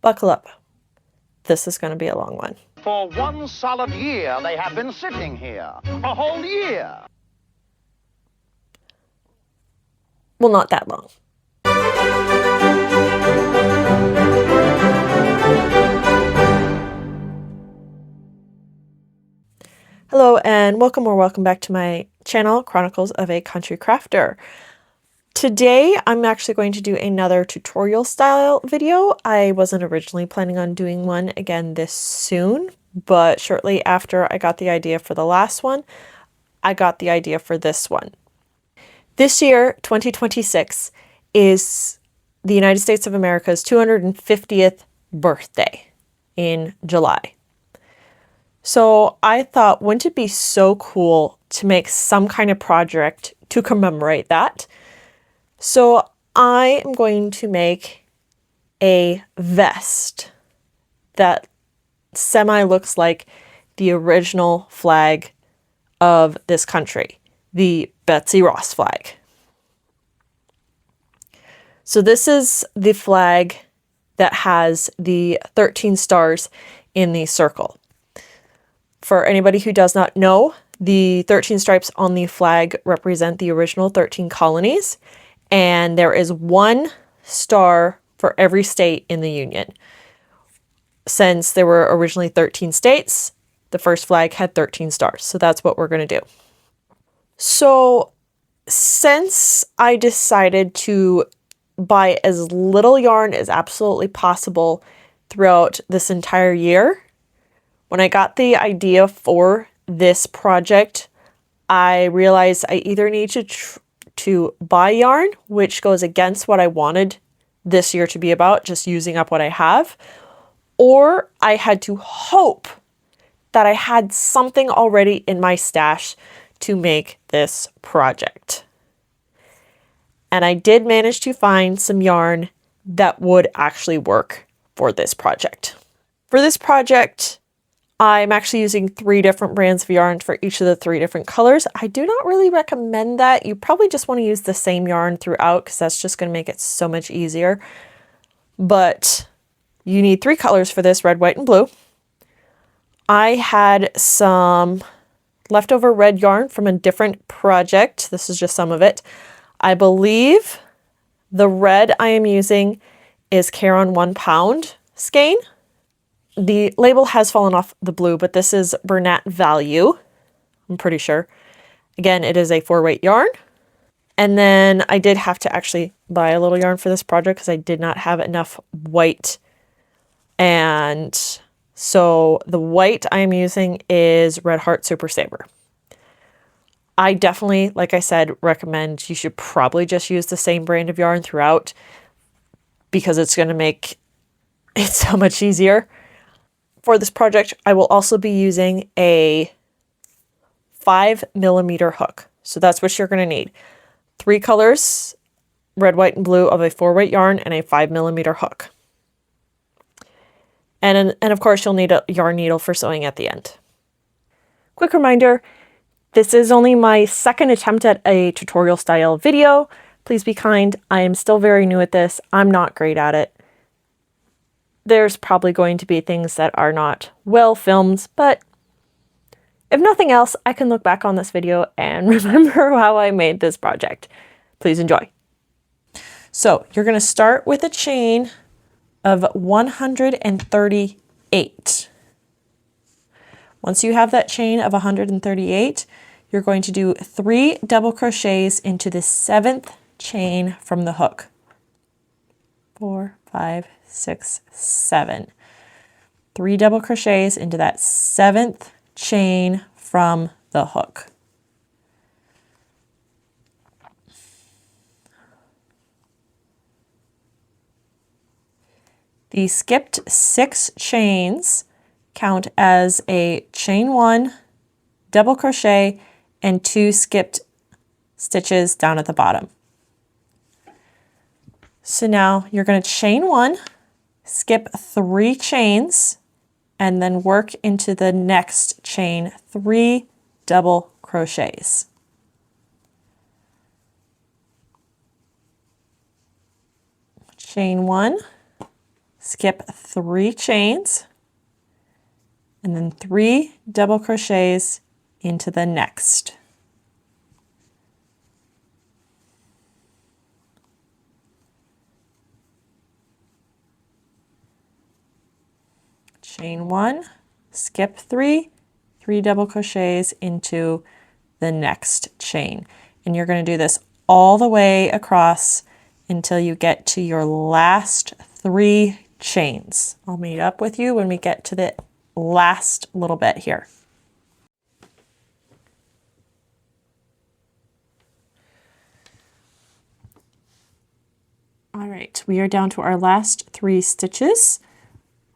buckle up. This is going to be a long one. For 1 solid year, they have been sitting here. A whole year. Well, not that long. Hello and welcome back to my channel, Chronicles of a Country Crafter. Today, I'm actually going to do another tutorial style video. I wasn't originally planning on doing one again this soon, but shortly after I got the idea for the last one, I got the idea for this one. This year, 2026, is the United States of America's 250th birthday in July. So I thought, wouldn't it be so cool to make some kind of project to commemorate that? So I am going to make a vest that semi looks like the original flag of this country, the Betsy Ross flag. So this is the flag that has the 13 stars in the circle. For anybody who does not know, the 13 stripes on the flag represent the original 13 colonies, and there is 1 star for every state in the Union. Since there were originally 13 states, the first flag had 13 stars, so that's what we're going to do. So since I decided to buy as little yarn as absolutely possible throughout this entire year, when I got the idea for this project, I realized I either need to buy yarn, which goes against what I wanted this year to be about, just using up what I have, or I had to hope that I had something already in my stash to make this project. And I did manage to find some yarn that would actually work for this project. For this project, I'm actually using 3 different brands of yarn for each of the 3 different colors. I do not really recommend that. You probably just want to use the same yarn throughout because that's just going to make it so much easier. But you need 3 colors for this, red, white, and blue. I had some leftover red yarn from a different project. This is just some of it. I believe the red I am using is Caron 1 pound skein. The label has fallen off the blue, but this is Bernat Value, I'm pretty sure. Again, it is a 4-weight yarn. And then I did have to actually buy a little yarn for this project because I did not have enough white. And so the white I am using is Red Heart Super Saver. I definitely, like I said, recommend you should probably just use the same brand of yarn throughout because it's going to make it so much easier. For this project, I will also be using a 5mm hook. So that's what you're going to need. 3 colors, red, white, and blue of a 4-weight yarn and a 5mm hook. And of course, you'll need a yarn needle for sewing at the end. Quick reminder, this is only my 2nd attempt at a tutorial style video. Please be kind. I am still very new at this. I'm not great at it. There's probably going to be things that are not well filmed, but if nothing else, I can look back on this video and remember how I made this project. Please enjoy. So you're going to start with a chain of 138. Once you have that chain of 138, you're going to do 3 double crochets into the 7th chain from the hook. 4, 5, 6, 7. 3 double crochets into that 7th chain from the hook. The skipped 6 chains count as a chain 1, double crochet, and 2 skipped stitches down at the bottom. So now you're going to chain 1, skip 3 chains, and then work into the next chain 3 double crochets. Chain 1, skip 3 chains, and then 3 double crochets into the next. Chain 1, skip 3, 3 double crochets into the next chain. And you're going to do this all the way across until you get to your last 3 chains. I'll meet up with you when we get to the last little bit here. All right, we are down to our last 3 stitches.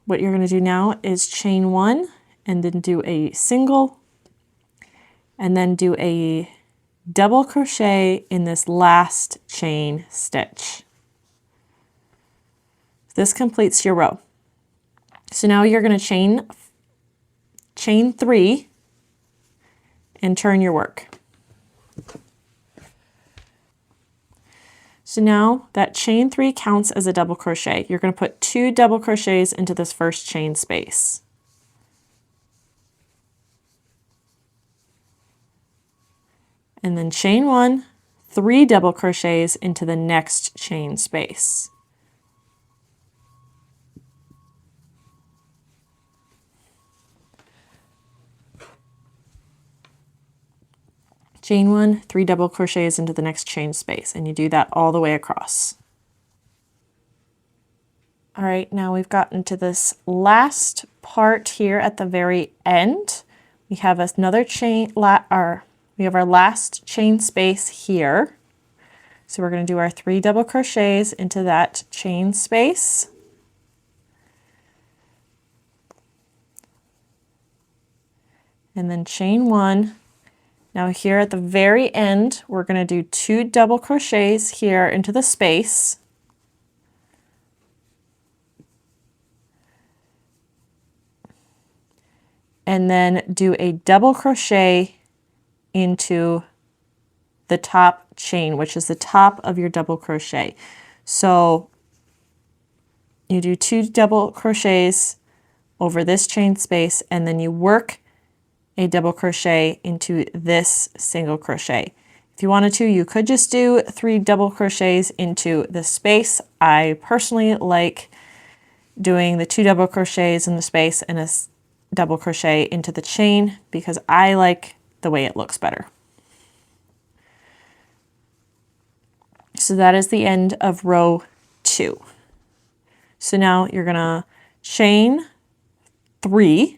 What you're going to do now is chain 1 and then do a single and then do a double crochet in this last chain stitch. This completes your row. So now you're going to chain 3 and turn your work. So now that chain 3 counts as a double crochet. You're going to put 2 double crochets into this first chain space. And then chain 1, 3 double crochets into the next chain space. Chain 1, 3 double crochets into the next chain space, and you do that all the way across. All right, now we've gotten to this last part here at the very end. We have another chain, we have our last chain space here. So we're going to do our 3 double crochets into that chain space. And then chain 1. Now here at the very end, we're going to do 2 double crochets here into the space. And then do a double crochet into the top chain, which is the top of your double crochet. So you do 2 double crochets over this chain space, and then you work a double crochet into this single crochet. If you wanted to, you could just do 3 double crochets into the space. I personally like doing the 2 double crochets in the space and a double crochet into the chain because I like the way it looks better. So that is the end of row 2. So now you're gonna chain 4,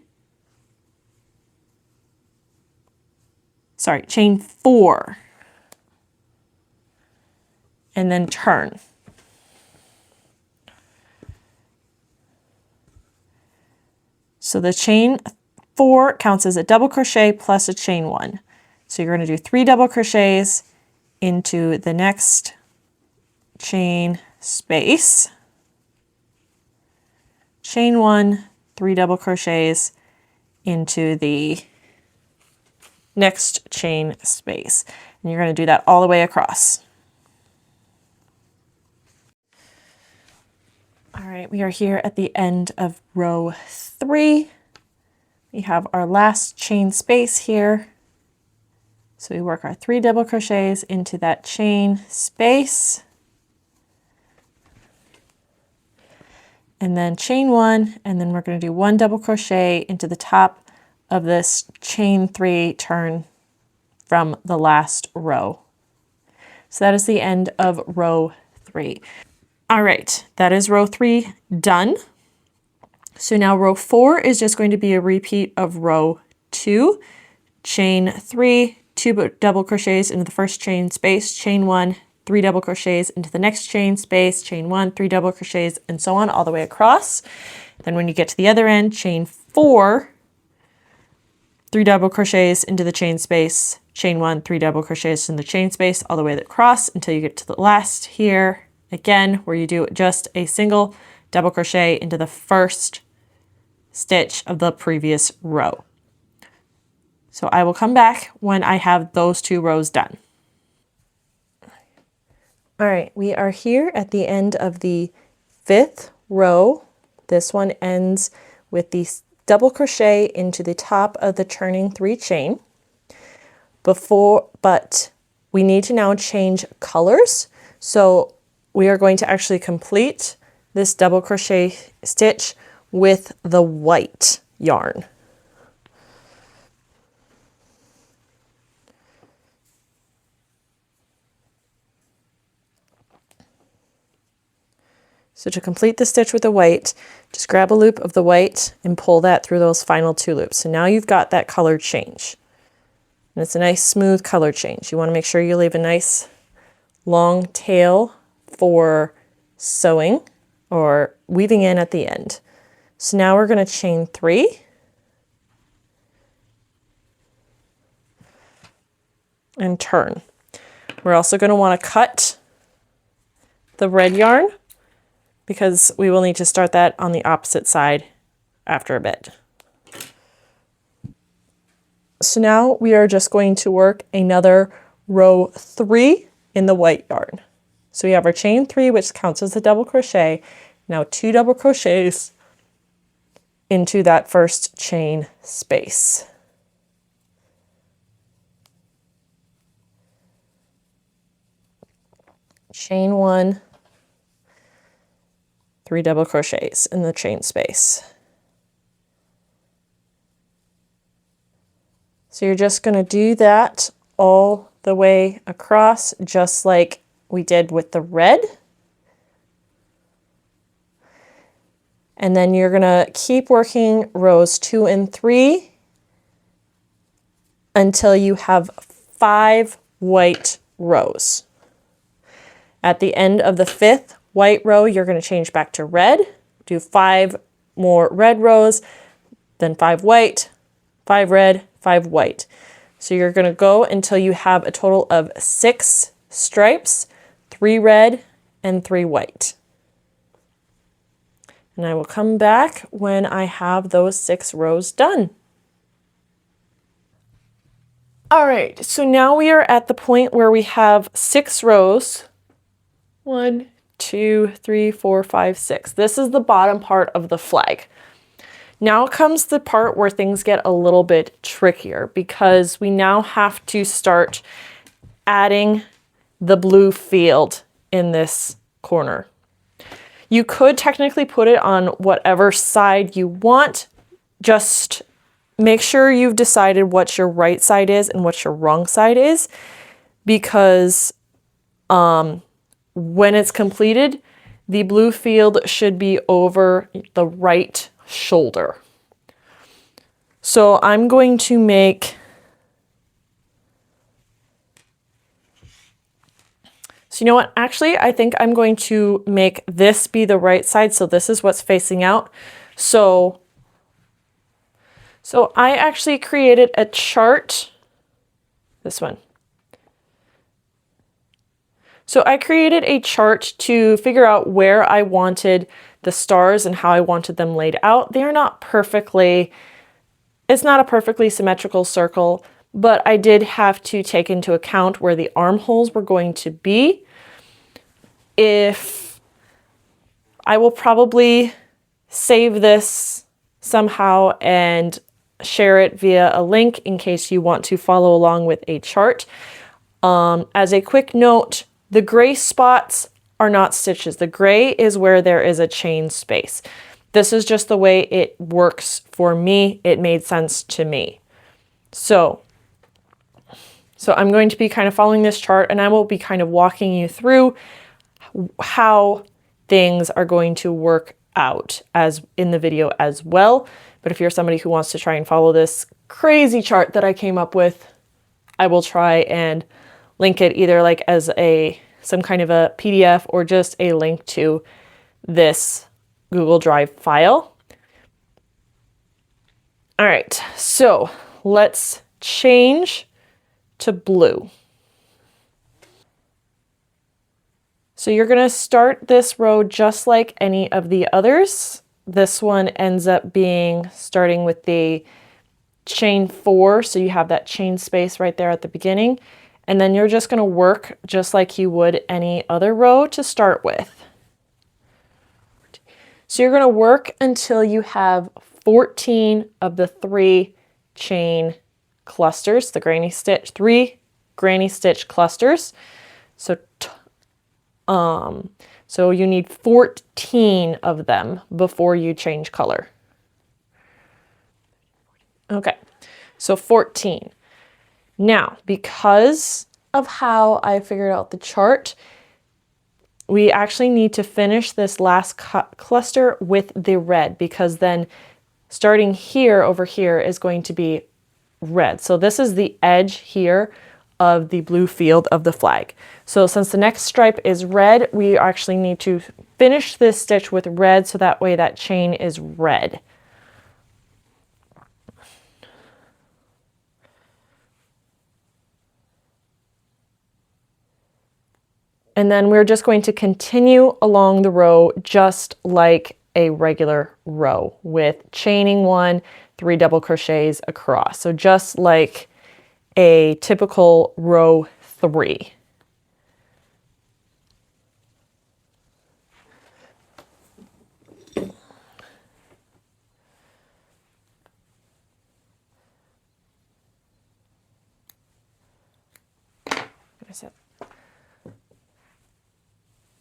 and then turn. So the chain 4 counts as a double crochet plus a chain 1. So you're going to do 3 double crochets into the next chain space, chain 1, 3 double crochets into the next chain space. And you're going to do that all the way across. All right, we are here at the end of row 3. We have our last chain space here. So we work our 3 double crochets into that chain space. And then chain 1, and then we're going to do 1 double crochet into the top of this chain 3 turn from the last row. So that is the end of row 3. All right, that is row 3 done. So now row 4 is just going to be a repeat of row 2. Chain 3, 2 double crochets into the first chain space, chain 1, 3 double crochets into the next chain space, chain 1, 3 double crochets, and so on all the way across. Then when you get to the other end, chain 4, 3 double crochets into the chain space, chain 1, 3 double crochets in the chain space all the way across until you get to the last here. Again, where you do just a single double crochet into the first stitch of the previous row. So I will come back when I have those 2 rows done. All right, we are here at the end of the 5th row This one ends with the double crochet into the top of the turning 3 chain. But we need to now change colors. So we are going to actually complete this double crochet stitch with the white yarn. So to complete the stitch with the white, just grab a loop of the white and pull that through those final 2 loops. So now you've got that color change. And it's a nice smooth color change. You want to make sure you leave a nice long tail for sewing or weaving in at the end. So now we're going to chain 3. And turn. We're also going to want to cut the red yarn because we will need to start that on the opposite side after a bit. So now we are just going to work another row 3 in the white yarn. So we have our chain 3, which counts as a double crochet. Now 2 double crochets into that first chain space. Chain 1, 3 double crochets in the chain space. So you're just going to do that all the way across, just like we did with the red. And then you're going to keep working rows 2 and 3 until you have 5 white rows. At the end of the 5th white row, you're going to change back to red, do 5 more red rows, then 5 white, 5 red, 5 white. So you're going to go until you have a total of 6 stripes, 3 red and 3 white. And I will come back when I have those 6 rows done. All right, so now we are at the point where we have 6 rows. 1, 2, 3, 4, 5, 6. This is the bottom part of the flag. Now comes the part where things get a little bit trickier because we now have to start adding the blue field in this corner. You could technically put it on whatever side you want. Just make sure you've decided what your right side is and what your wrong side is, because when it's completed, the blue field should be over the right shoulder. So I'm going to make, so you know what, actually I think I'm going to make this be the right side, so this is what's facing out. So I actually created a chart, this one. So I created a chart to figure out where I wanted the stars and how I wanted them laid out. They're not perfectly, it's not a perfectly symmetrical circle, but I did have to take into account where the armholes were going to be. If I will probably save this somehow and share it via a link in case you want to follow along with a chart. As a quick note, the gray spots are not stitches. The gray is where there is a chain space. This is just the way it works for me. It made sense to me. So I'm going to be kind of following this chart, and I will be kind of walking you through how things are going to work out as in the video as well. But if you're somebody who wants to try and follow this crazy chart that I came up with, I will try and link it either like as some kind of a PDF or just a link to this Google Drive file. All right, so let's change to blue. So you're going to start this row just like any of the others. This one ends up being starting with the chain 4, so you have that chain space right there at the beginning. And then you're just going to work just like you would any other row to start with. So you're going to work until you have 14 of the 3 chain clusters, the granny stitch, 3 granny stitch clusters. So so you need 14 of them before you change color. Okay, so 14. Now, because of how I figured out the chart, we actually need to finish this last cluster with the red, because then starting here over here is going to be red. So this is the edge here of the blue field of the flag. So since the next stripe is red, we actually need to finish this stitch with red, so that way that chain is red. And then we're just going to continue along the row just like a regular row with chaining 1, 3 double crochets across. So just like a typical row 3.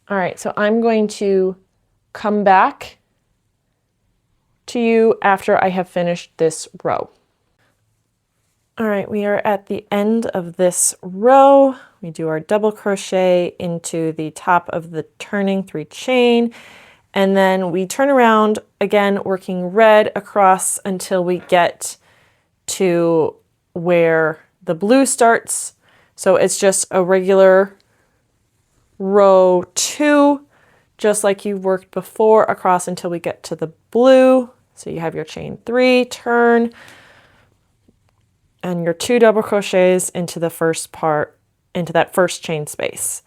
All right, so I'm going to come back to you after I have finished this row. All right, we are at the end of this row. We do our double crochet into the top of the turning 3 chain, and then we turn around again, working red across until we get to where the blue starts. So it's just a regular row 2, just like you worked before, across until we get to the blue. So you have your chain 3, turn, and your 2 double crochets into the first part, into that first chain space.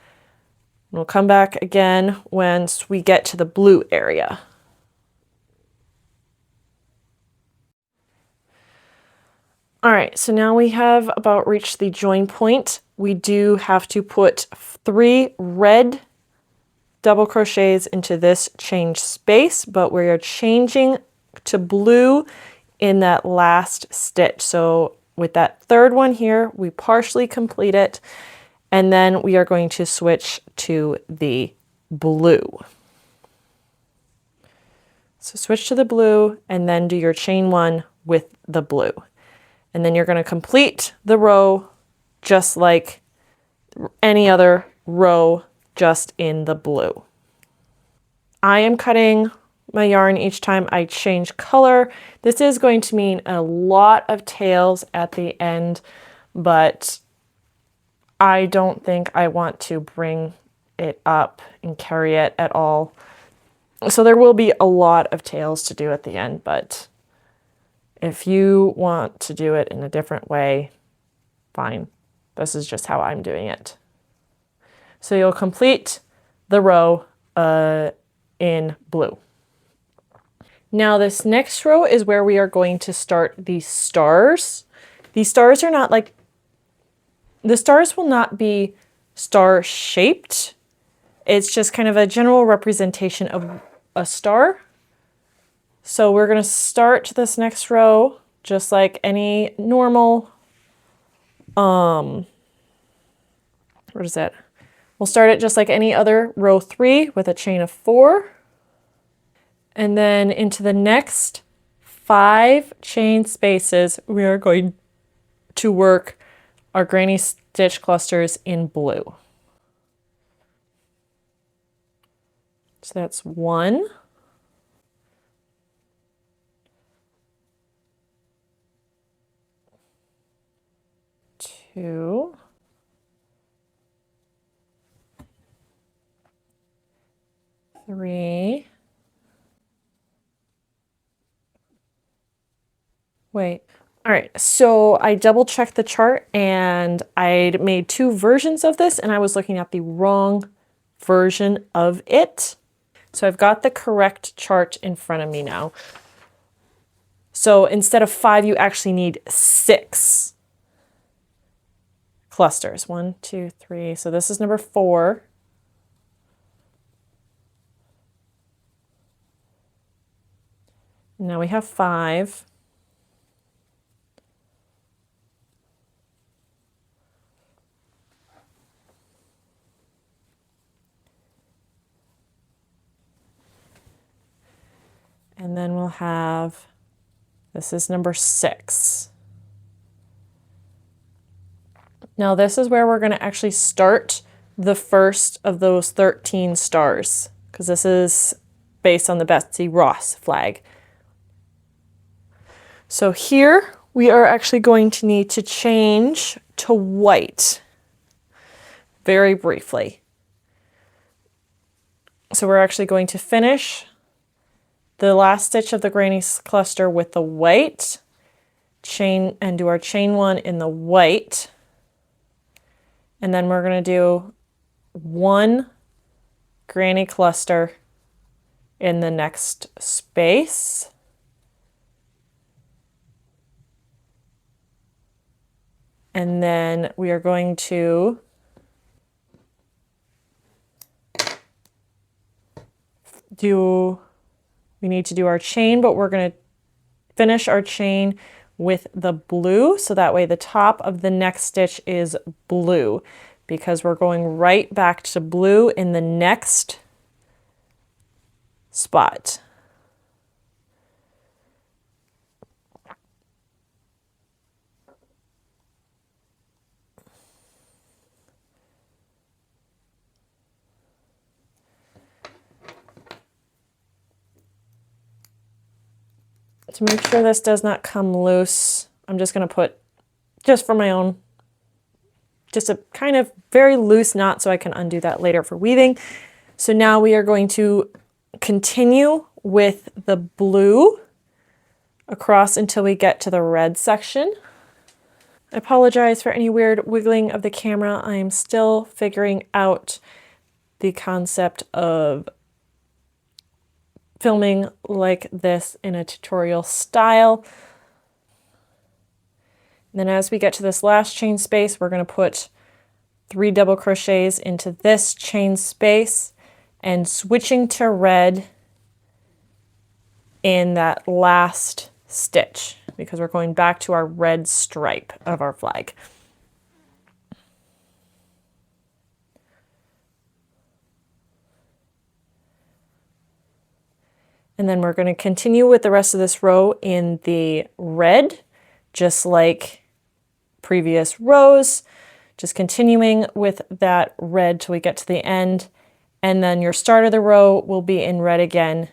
We'll come back again once we get to the blue area. All right, so now we have about reached the join point. We do have to put 3 red double crochets into this change space, but we are changing to blue in that last stitch. So with that third one here, we partially complete it, and then we are going to switch to the blue. So switch to the blue and then do your chain 1 with the blue. And then you're going to complete the row just like any other row, just in the blue. I am cutting my yarn each time I change color. This is going to mean a lot of tails at the end, but I don't think I want to bring it up and carry it at all. So there will be a lot of tails to do at the end, but if you want to do it in a different way, fine. This is just how I'm doing it. So you'll complete the row in blue. Now this next row is where we are going to start the stars. These stars are not like, the stars will not be star shaped. It's just kind of a general representation of a star. So we're going to start this next row just like any normal, what is that? We'll start it just like any other row 3 with a chain of 4. And then into the next 5 chain spaces, we are going to work our granny stitch clusters in blue. So that's 1, 2, 3. Wait. All right, so I double checked the chart and I'd made 2 versions of this and I was looking at the wrong version of it. So I've got the correct chart in front of me now. So instead of 5, you actually need 6 clusters. 1, 2, 3. So this is number 4. Now we have 5. And then we'll have, this is number 6. Now this is where we're going to actually start the first of those 13 stars, because this is based on the Betsy Ross flag. So here we are actually going to need to change to white very briefly. So we're actually going to finish the last stitch of the granny cluster with the white, chain, and do our chain 1 in the white. And then we're going to do 1 granny cluster in the next space. And then we are going to we need to do our chain, but we're going to finish our chain with the blue, so that way the top of the next stitch is blue, because we're going right back to blue in the next spot. To make sure this does not come loose, I'm just going to put, just for my own, just a kind of very loose knot so I can undo that later for weaving. So now we are going to continue with the blue across until we get to the red section. I apologize for any weird wiggling of the camera. I am still figuring out the concept of filming like this in a tutorial style. And then as we get to this last chain space, we're going to put 3 double crochets into this chain space and switching to red in that last stitch, because we're going back to our red stripe of our flag. And then we're going to continue with the rest of this row in the red, just like previous rows, just continuing with that red till we get to the end. And then your start of the row will be in red again,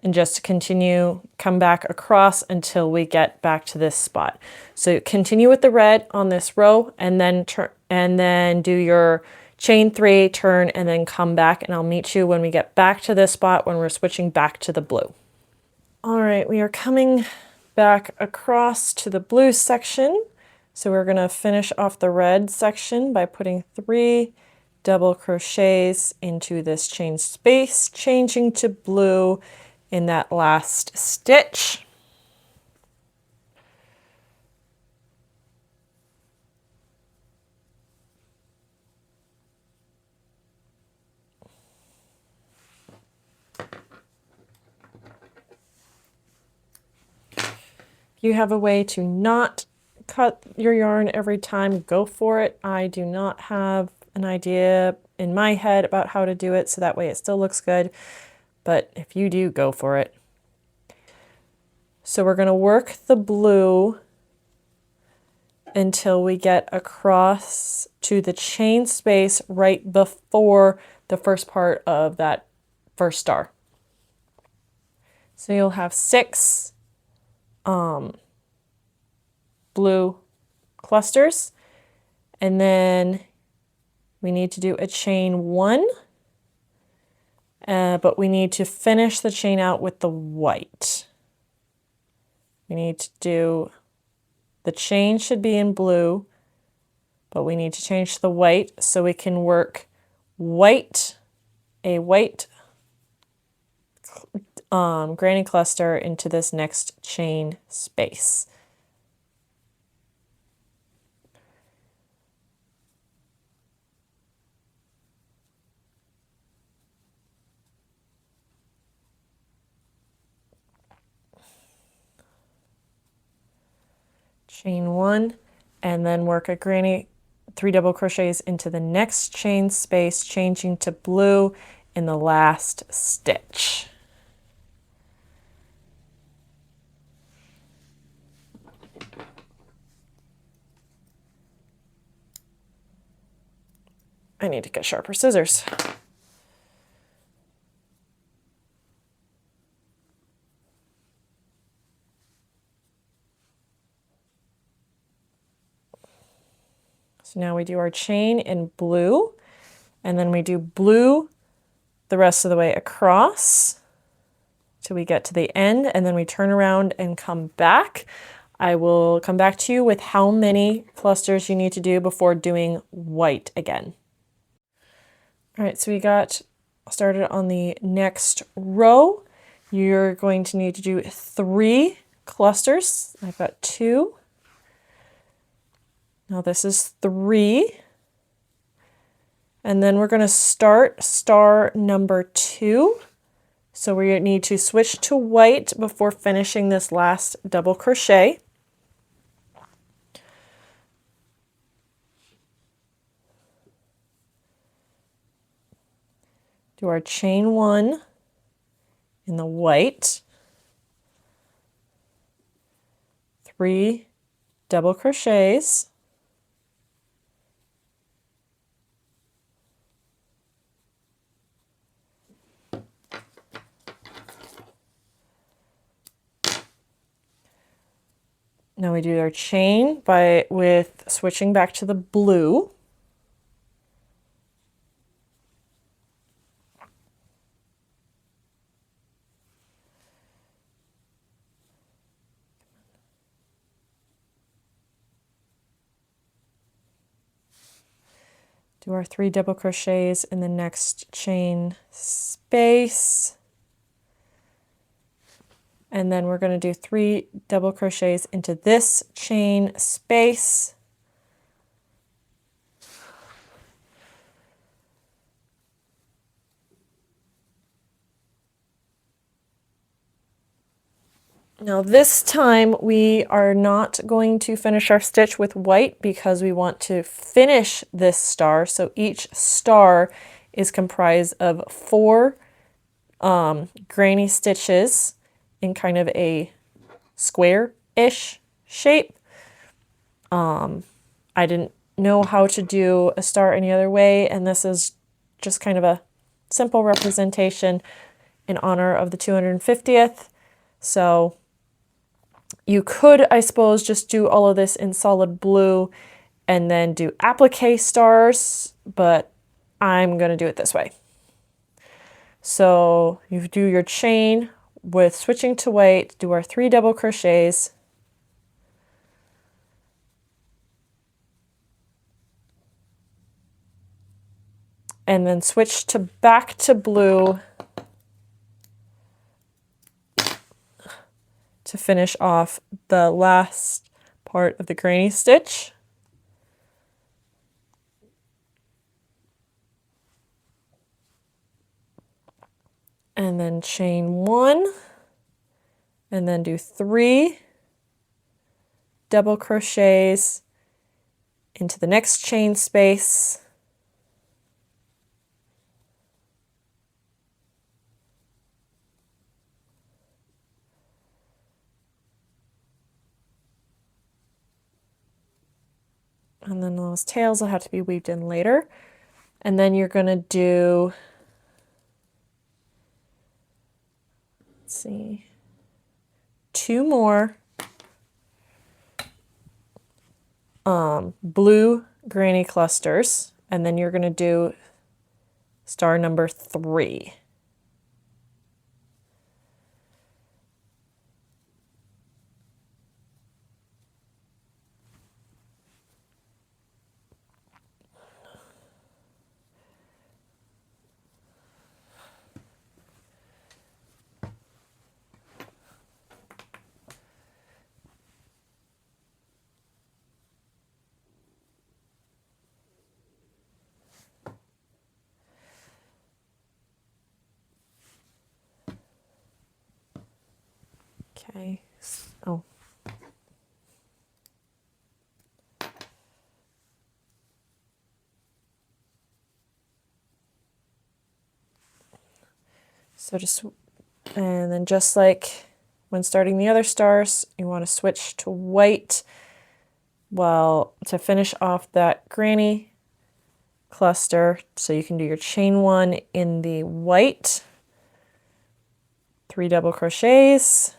and just continue, come back across until we get back to this spot. So continue with the red on this row, and then do your chain 3, turn, and then come back, and I'll meet you when we get back to this spot when we're switching back to the blue. All right, we are coming back across to the blue section. So we're going to finish off the red section by putting 3 double crochets into this chain space, changing to blue in that last stitch. If you have a way to not cut your yarn every time, go for it. I do not have an idea in my head about how to do it, so that way it still looks good. But if you do, go for it. So we're going to work the blue until we get across to the chain space right before the first part of that first star. So you'll have 6 blue clusters, and then we need to do a chain 1, but we need to finish the chain out with the white. We need to do, the chain should be in blue, but we need to change to the white so we can work white, a white granny cluster into this next chain space. chain 1, and then work a granny 3 double crochets into the next chain space, changing to blue in the last stitch. I need to get sharper scissors. So now we do our chain in blue, and then we do blue the rest of the way across till we get to the end, and then we turn around and come back. I will come back to you with how many clusters you need to do before doing white again. All right, so we got started on the next row. You're going to need to do 3 clusters. I've got 2. Now this is 3. And then we're going to start star number 2. So we need to switch to white before finishing this last double crochet. Do our chain 1 in the white, 3 double crochets, now we do our chain with switching back to the blue. Do our 3 double crochets in the next chain space. And then we're going to do 3 double crochets into this chain space. Now this time we are not going to finish our stitch with white because we want to finish this star. So each star is comprised of 4 granny stitches in kind of a square-ish shape. I didn't know how to do a star any other way, and this is just kind of a simple representation in honor of the 250th. So you could, I suppose, just do all of this in solid blue and then do applique stars, but I'm going to do it this way. So you do your chain with switching to white, do our 3 double crochets, and then switch to back to blue to finish off the last part of the granny stitch. And then chain 1, and then do 3 double crochets into the next chain space. And then those tails will have to be weaved in later. And then you're going to do, let's see, 2 more blue granny clusters, and then you're going to do star number 3. Okay. Oh. So and then just like when starting the other stars, you want to switch to white. Well, to finish off that granny cluster, so you can do your chain 1 in the white, 3 double crochets,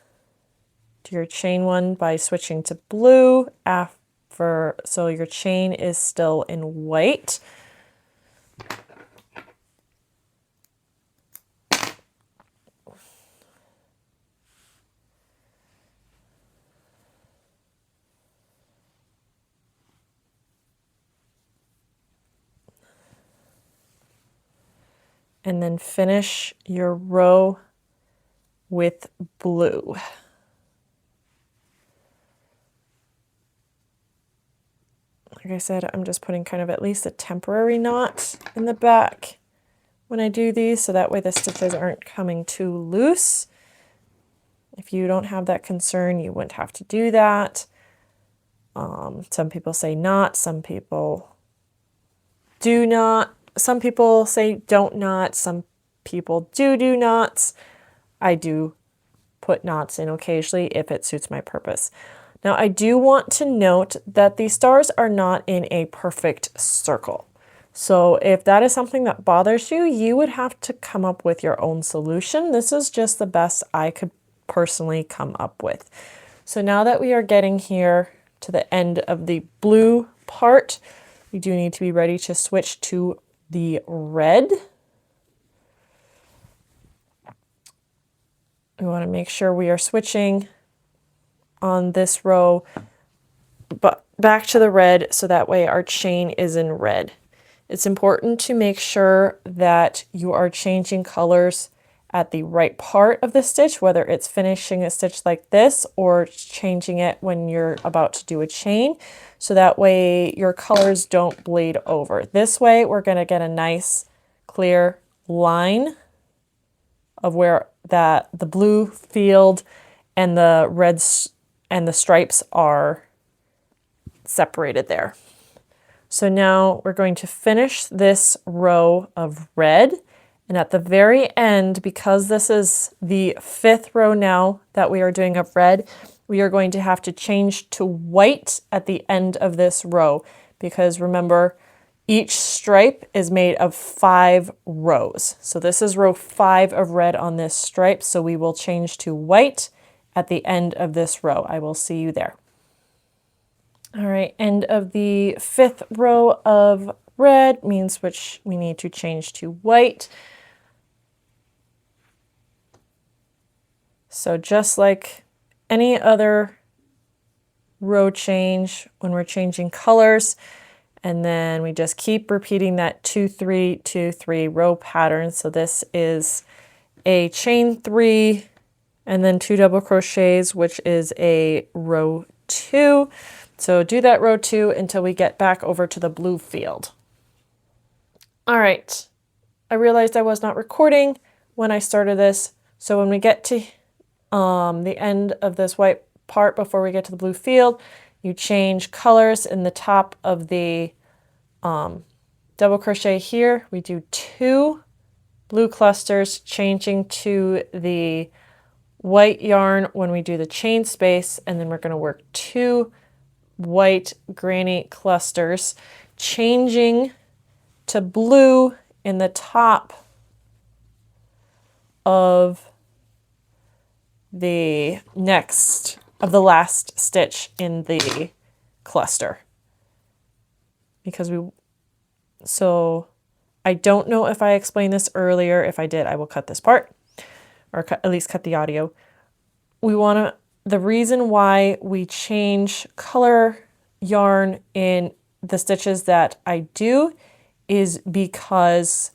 do your chain 1 by switching to blue so your chain is still in white. And then finish your row with blue. Like I said, I'm just putting kind of at least a temporary knot in the back when I do these, so that way the stitches aren't coming too loose. If you don't have that concern, you wouldn't have to do that. Some people say not, some people do not. Some people say don't knot, some people do knots. I do put knots in occasionally if it suits my purpose. Now I do want to note that the stars are not in a perfect circle. So if that is something that bothers you, you would have to come up with your own solution. This is just the best I could personally come up with. So now that we are getting here to the end of the blue part, we do need to be ready to switch to the red. We want to make sure we are switching on this row, but back to the red, so that way our chain is in red. It's important to make sure that you are changing colors at the right part of the stitch, whether it's finishing a stitch like this or changing it when you're about to do a chain, so that way your colors don't bleed over. This way we're going to get a nice clear line of where the blue field and the reds and the stripes are separated there. So now we're going to finish this row of red, and at the very end, because this is the 5th row now that we are doing of red, we are going to have to change to white at the end of this row, because remember, each stripe is made of 5 rows. So this is row 5 of red on this stripe, so we will change to white at the end of this row. I will see you there. All right, end of the 5th row of red means which we need to change to white. So just like any other row change when we're changing colors, and then we just keep repeating that 2 3 2 3 row pattern. So this is a chain 3 and then 2 double crochets, which is a row 2. So do that row 2 until we get back over to the blue field. All right, I realized I was not recording when I started this. So when we get to the end of this white part before we get to the blue field, you change colors in the top of the double crochet here. We do 2 blue clusters, changing to the white yarn when we do the chain space, and then we're going to work 2 white granny clusters, changing to blue in the top of the last stitch in the cluster. So I don't know if I explained this earlier. If I did, I will cut this part, or at least cut the audio. The reason why we change color yarn in the stitches that I do is because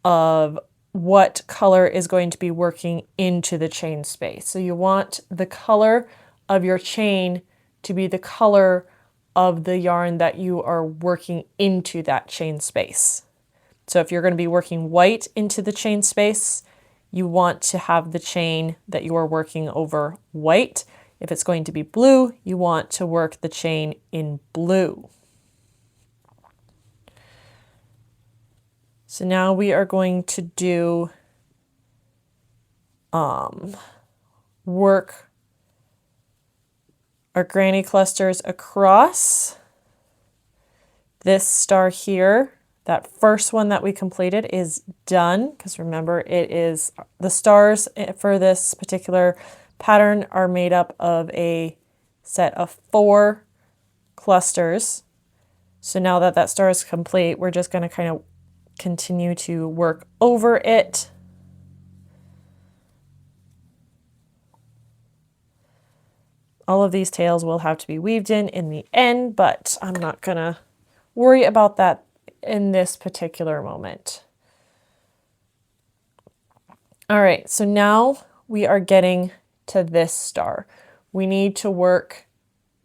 of what color is going to be working into the chain space. So you want the color of your chain to be the color of the yarn that you are working into that chain space. So if you're going to be working white into the chain space, you want to have the chain that you are working over white. If it's going to be blue, you want to work the chain in blue. So now we are going to do work our granny clusters across this star here. That first one that we completed is done, because remember, it is the stars for this particular pattern are made up of a set of 4 clusters. So now that that star is complete, we're just going to kind of continue to work over it. All of these tails will have to be weaved in the end, but I'm not going to worry about that in this particular moment. All right, so now we are getting to this star. We need to work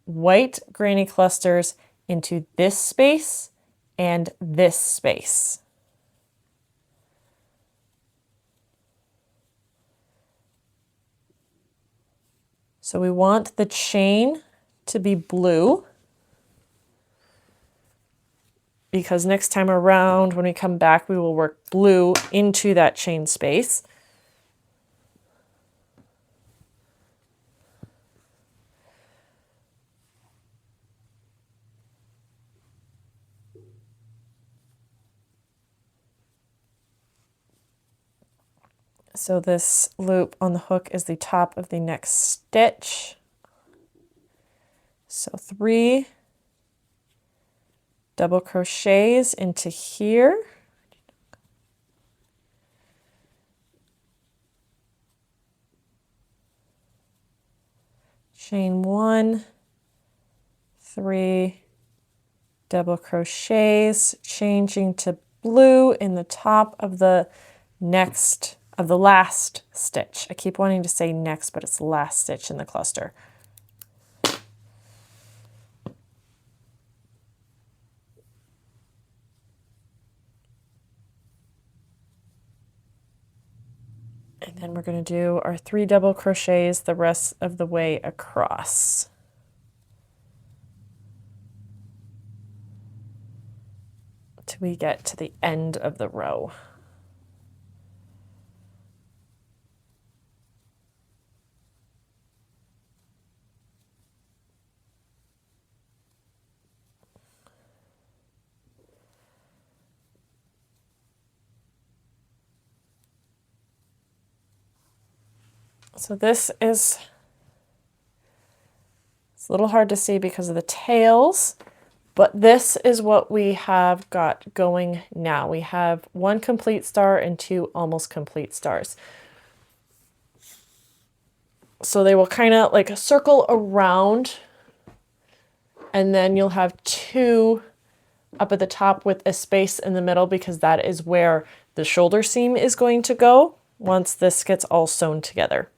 white granny clusters into this space and this space. So we want the chain to be blue, because next time around when we come back, we will work blue into that chain space. So this loop on the hook is the top of the next stitch. So 3 double crochets into here. Chain 1, 3 double crochets, changing to blue in the top of the last stitch. I keep wanting to say next, but it's the last stitch in the cluster. And then we're going to do our 3 double crochets the rest of the way across. Till we get to the end of the row. So this is, it's a little hard to see because of the tails, but this is what we have got going now. We have 1 complete star and 2 almost complete stars. So they will kind of like circle around, and then you'll have 2 up at the top with a space in the middle, because that is where the shoulder seam is going to go once this gets all sewn together.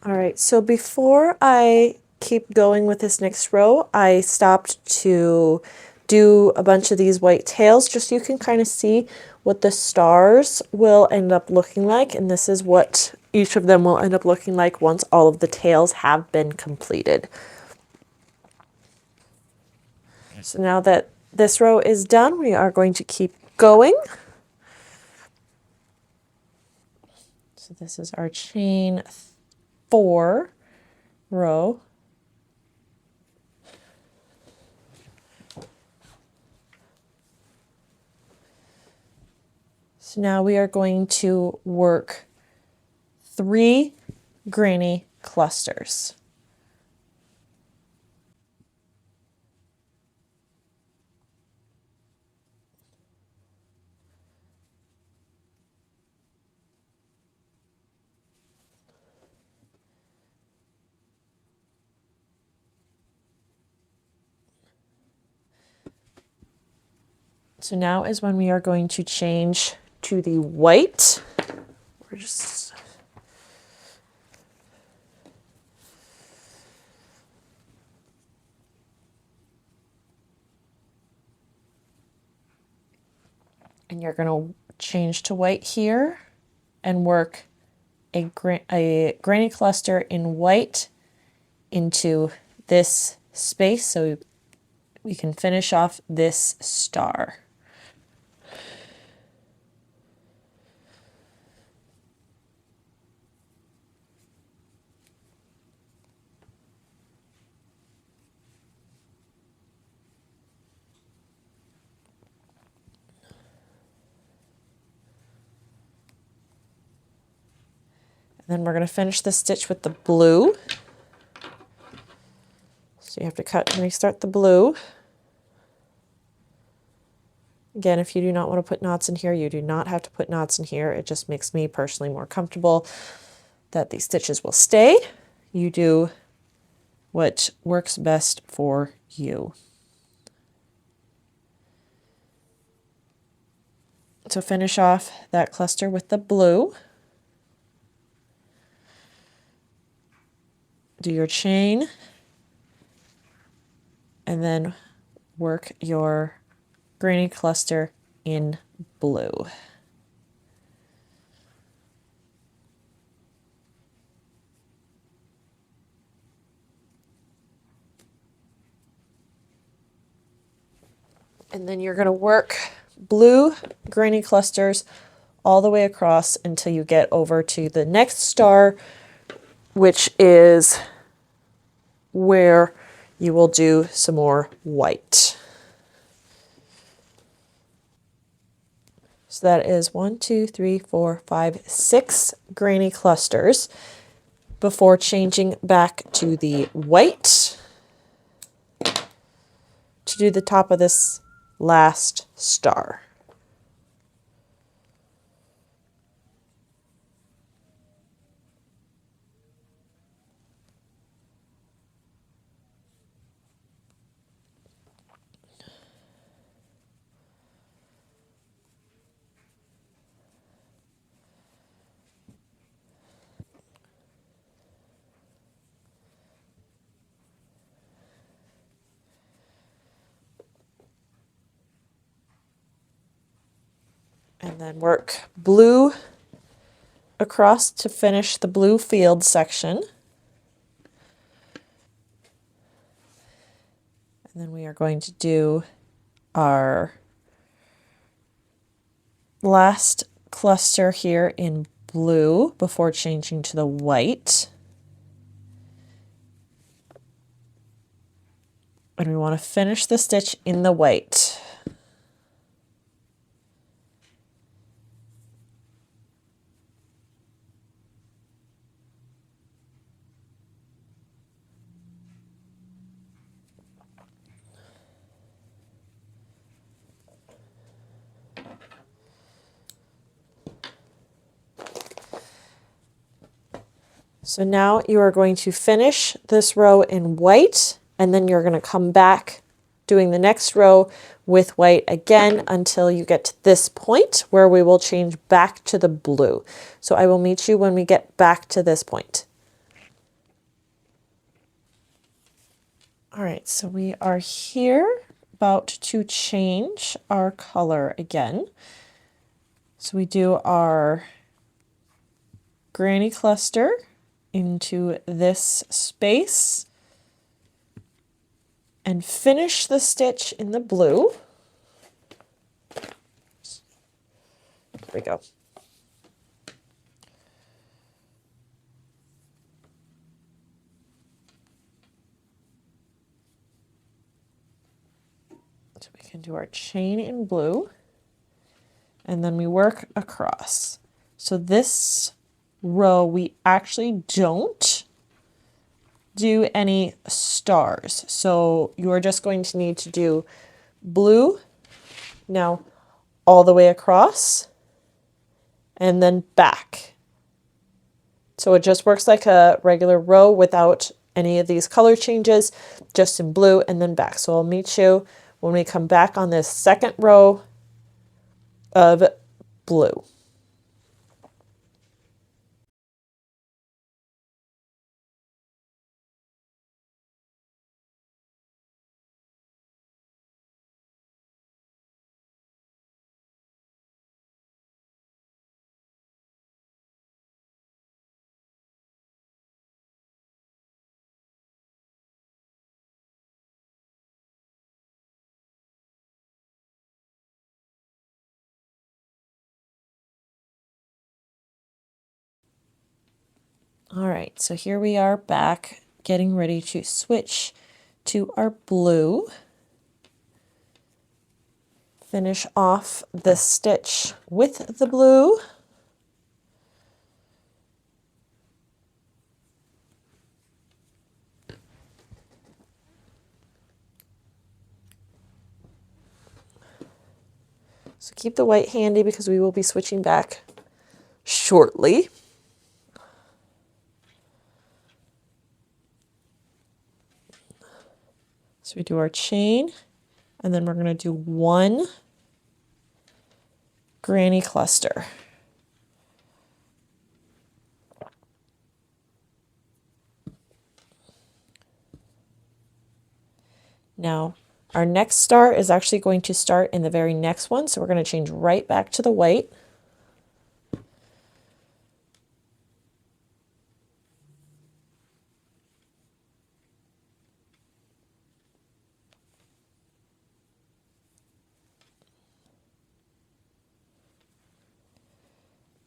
All right, so before I keep going with this next row, I stopped to do a bunch of these white tails just so you can kind of see what the stars will end up looking like. And this is what each of them will end up looking like once all of the tails have been completed. So now that this row is done, we are going to keep going. So this is our chain 4 row. So now we are going to work 3 granny clusters. So now is when we are going to change to the white. We're just and you're going to change to white here and work a granny cluster in white into this space. So we can finish off this star. And then we're going to finish the stitch with the blue. So you have to cut and restart the blue. Again, if you do not want to put knots in here, you do not have to put knots in here. It just makes me personally more comfortable that these stitches will stay. You do what works best for you. So finish off that cluster with the blue. Do your chain and then work your granny cluster in blue. And then you're going to work blue granny clusters all the way across until you get over to the next star, which is where you will do some more white. So that is 1, 2, 3, 4, 5, 6 granny clusters before changing back to the white to do the top of this last star. And then work blue across to finish the blue field section. And then we are going to do our last cluster here in blue before changing to the white. And we want to finish the stitch in the white. So now you are going to finish this row in white, and then you're going to come back doing the next row with white again until you get to this point where we will change back to the blue. So I will meet you when we get back to this point. All right, so we are here about to change our color again. So we do our granny cluster into this space and finish the stitch in the blue. There we go. So we can do our chain in blue and then we work across. So this row we actually don't do any stars. So you are just going to need to do blue now all the way across and then back. So it just works like a regular row without any of these color changes, just in blue and then back. So I'll meet you when we come back on this second row of blue. All right, so here we are back getting ready to switch to our blue. Finish off the stitch with the blue. So keep the white handy because we will be switching back shortly. So we do our chain, and then we're going to do one granny cluster. Now, our next star is actually going to start in the very next one, so we're going to change right back to the white.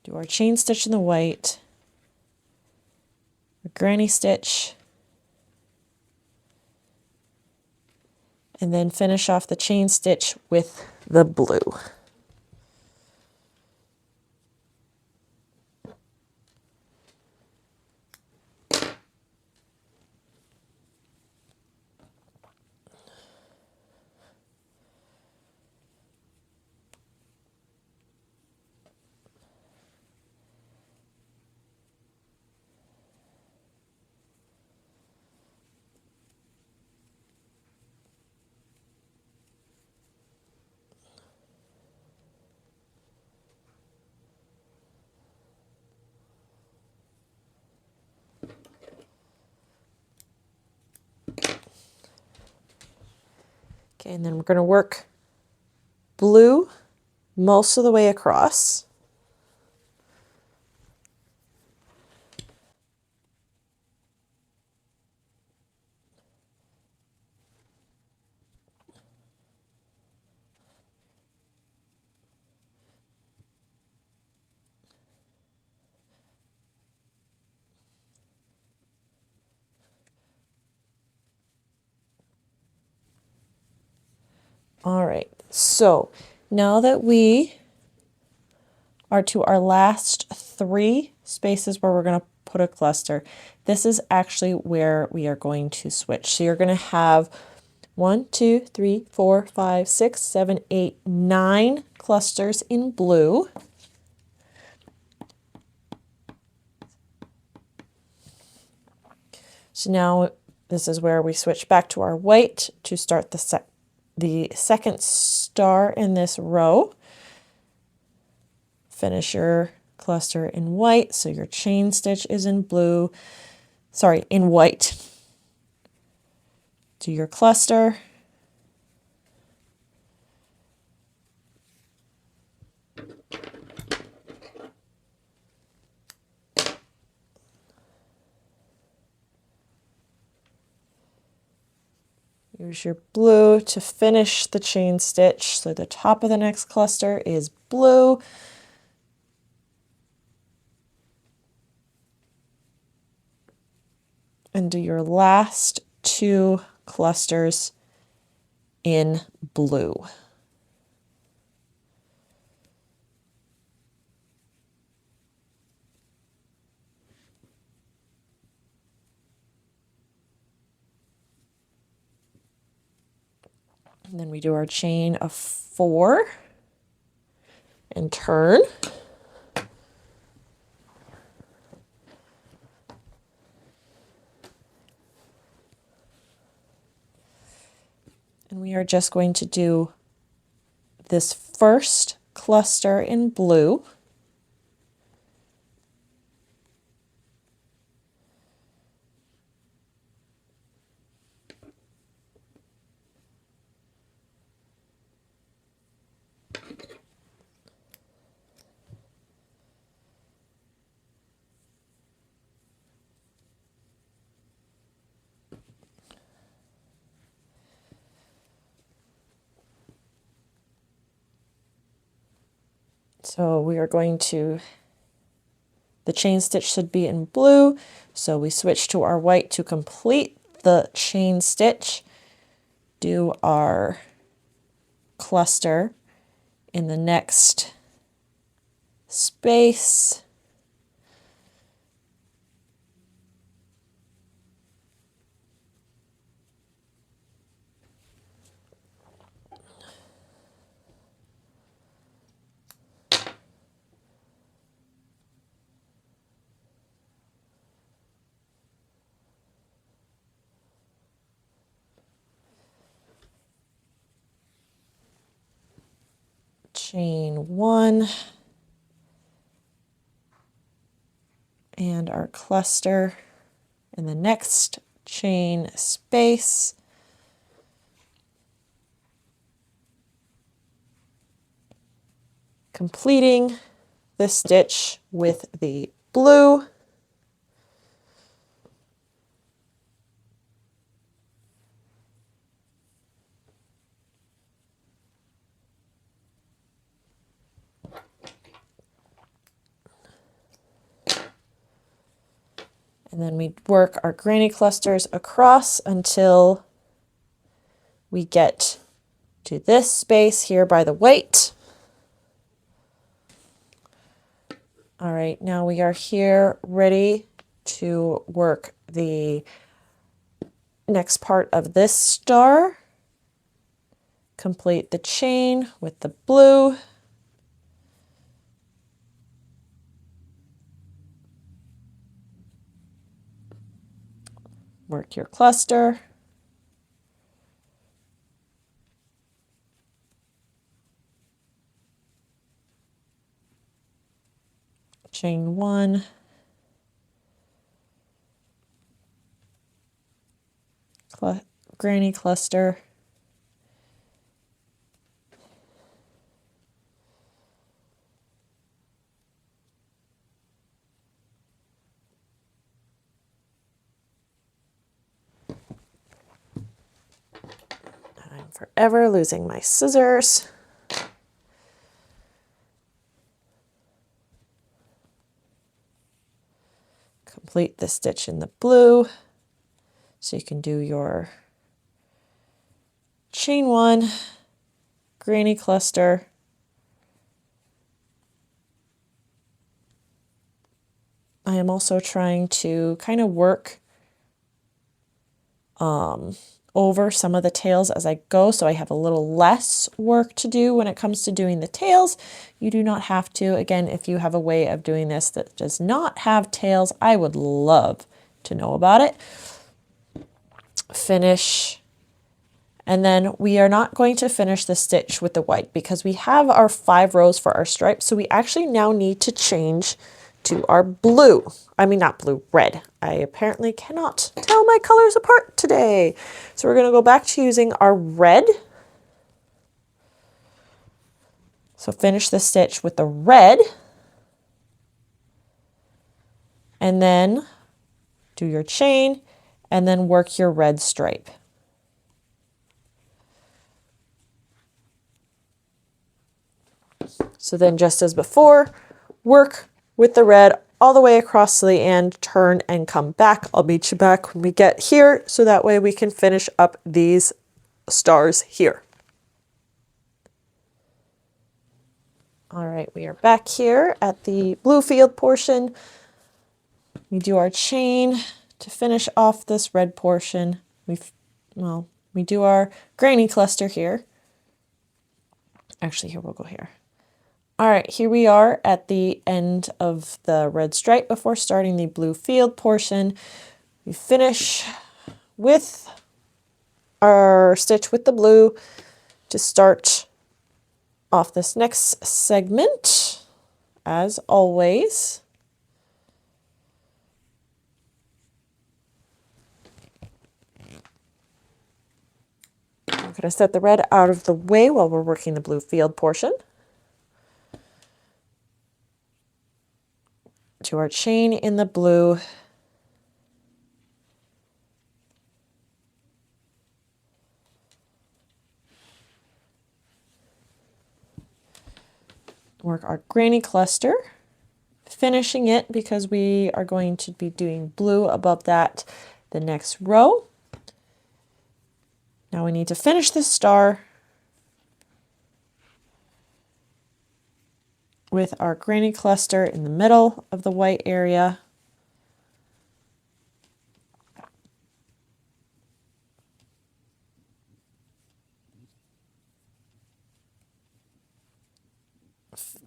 Do our chain stitch in the white, a granny stitch, and then finish off the chain stitch with the blue. Okay, and then we're going to work blue most of the way across. All right, so now that we are to our last 3 spaces where we're going to put a cluster, this is actually where we are going to switch. So you're going to have 1, 2, 3, 4, 5, 6, 7, 8, 9 clusters in blue. So now this is where we switch back to our white to start the second star in this row. Finish your cluster in white, so your chain stitch is in blue, sorry, in white. Do your cluster. Use your blue to finish the chain stitch. So the top of the next cluster is blue. And do your last 2 clusters in blue. And then we do our chain of 4 and turn. And we are just going to do this first cluster in blue. So we are going to The chain stitch should be in blue, so we switch to our white to complete the chain stitch. Do our cluster in the next space. Chain 1 and our cluster in the next chain space. Completing the stitch with the blue. And then we work our granny clusters across until we get to this space here by the white. All right, now we are here ready to work the next part of this star. Complete the chain with the blue. Work your cluster. Chain 1. Granny cluster. I'm forever losing my scissors. Complete the stitch in the blue. So you can do your chain 1, granny cluster, I am also trying to kind of work over some of the tails as I go, so I have a little less work to do when it comes to doing the tails. You do not have to. Again, if you have a way of doing this that does not have tails, I would love to know about it. Finish. And then we are not going to finish the stitch with the white because we have our 5 rows for our stripe. So we actually now need to change to our blue. I mean, not blue, red. I apparently cannot tell my colors apart today. So we're going to go back to using our red. So finish the stitch with the red. And then do your chain and then work your red stripe. So then just as before, work with the red all the way across to the end, turn and come back. I'll meet you back when we get here so that way we can finish up these stars here. All right, we are back here at the blue field portion. We do our chain to finish off this red portion. We do our granny cluster here. Actually, here, we'll go here. All right, here we are at the end of the red stripe before starting the blue field portion. We finish with our stitch with the blue to start off this next segment, as always. I'm going to set the red out of the way while we're working the blue field portion. To our chain in the blue. Work our granny cluster finishing it because we are going to be doing blue above that the next row. Now we need to finish this star with our granny cluster in the middle of the white area.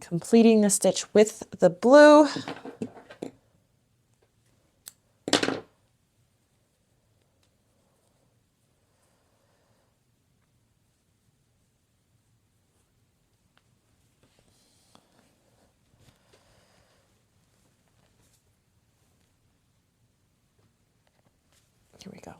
Completing the stitch with the blue. Here we go.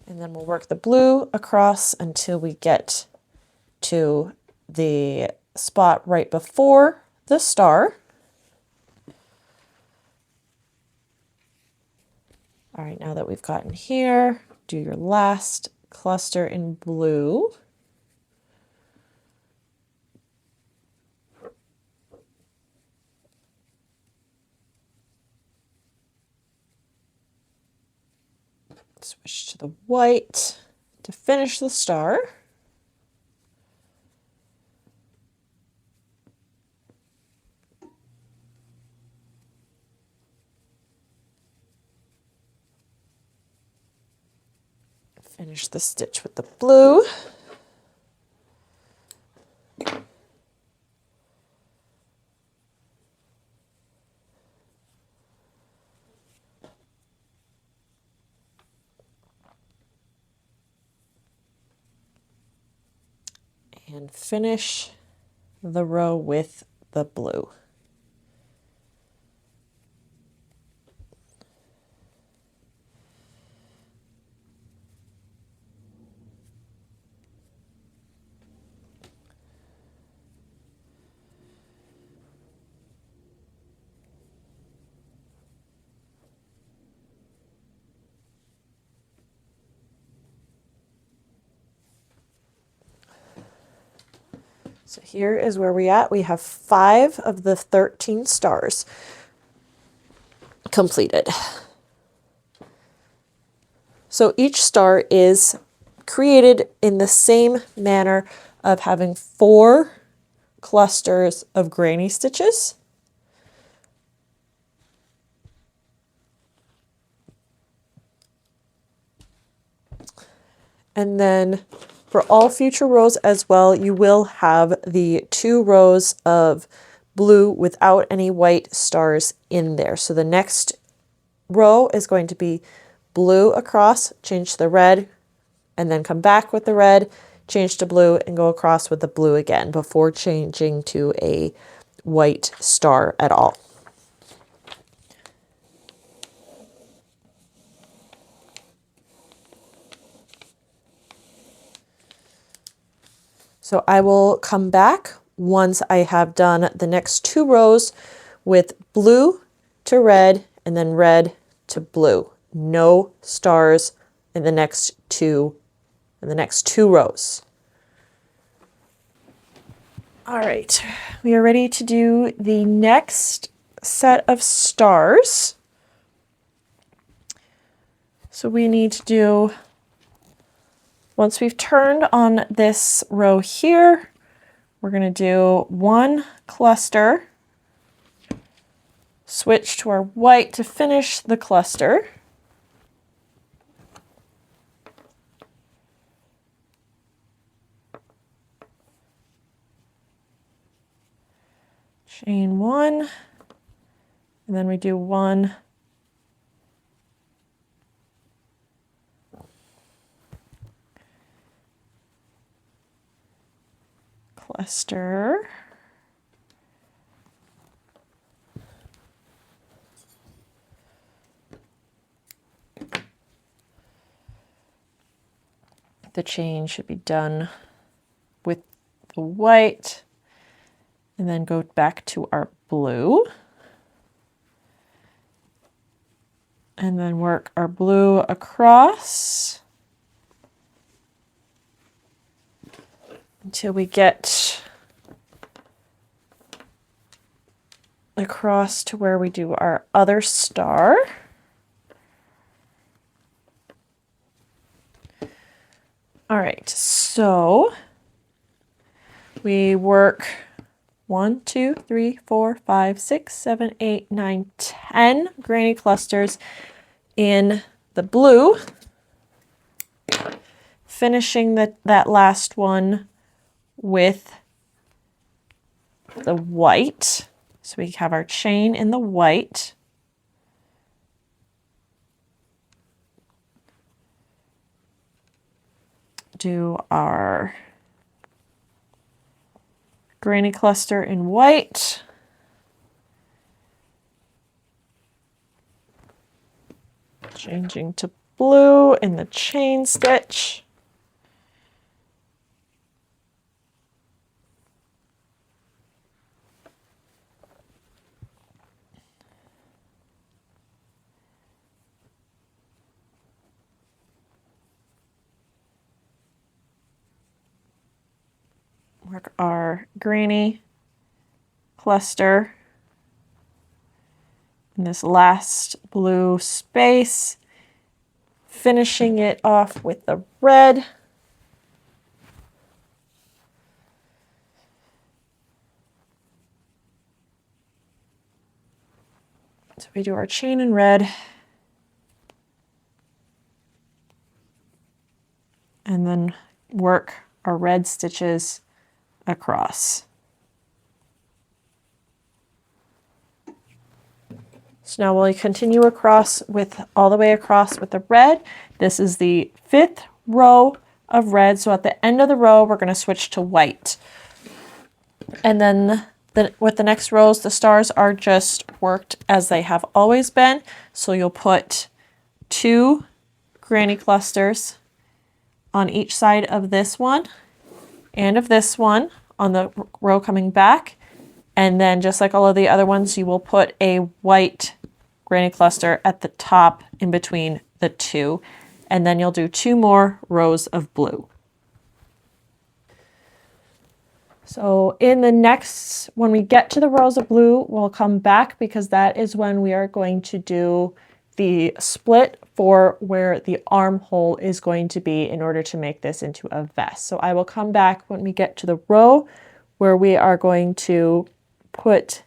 And then we'll work the blue across until we get to the spot right before the star. All right, now that we've gotten here, do your last cluster in blue. Switch to the white to finish the star. Finish the stitch with the blue. And finish the row with the blue. So here is where we're at. We have 5 of the 13 stars completed. So each star is created in the same manner of having 4 clusters of granny stitches. And then for all future rows as well, you will have the 2 rows of blue without any white stars in there. So the next row is going to be blue across, change to the red, and then come back with the red, change to blue, and go across with the blue again before changing to a white star at all. So I will come back once I have done the next 2 rows with blue to red and then red to blue. No stars in the next 2 rows. All right, we are ready to do the next set of stars. So we need to do, once we've turned on this row here, we're going to do 1 cluster, switch to our white to finish the cluster. Chain 1, and then we do 1 cluster, the chain should be done with the white, and then go back to our blue. And then work our blue across until we get across to where we do our other star. All right, so we work 1, 2, 3, 4, 5, 6, 7, 8, 9, 10 granny clusters in the blue, finishing that last one with the white. So we have our chain in the white. Do our granny cluster in white. Changing to blue in the chain stitch. Work our granny cluster in this last blue space, finishing it off with the red. So we do our chain in red, and then work our red stitches across. So now we'll continue across with all the way across with the red. This is the 5th row of red. So at the end of the row, we're going to switch to white. And then with the next rows, the stars are just worked as they have always been. So you'll put 2 granny clusters on each side of this one and of this one on the row coming back. And then just like all of the other ones, you will put a white granny cluster at the top in between the 2. And then you'll do 2 more rows of blue. So in the next, when we get to the rows of blue, we'll come back because that is when we are going to do the split for where the armhole is going to be in order to make this into a vest. So I will come back when we get to the row where we are going to put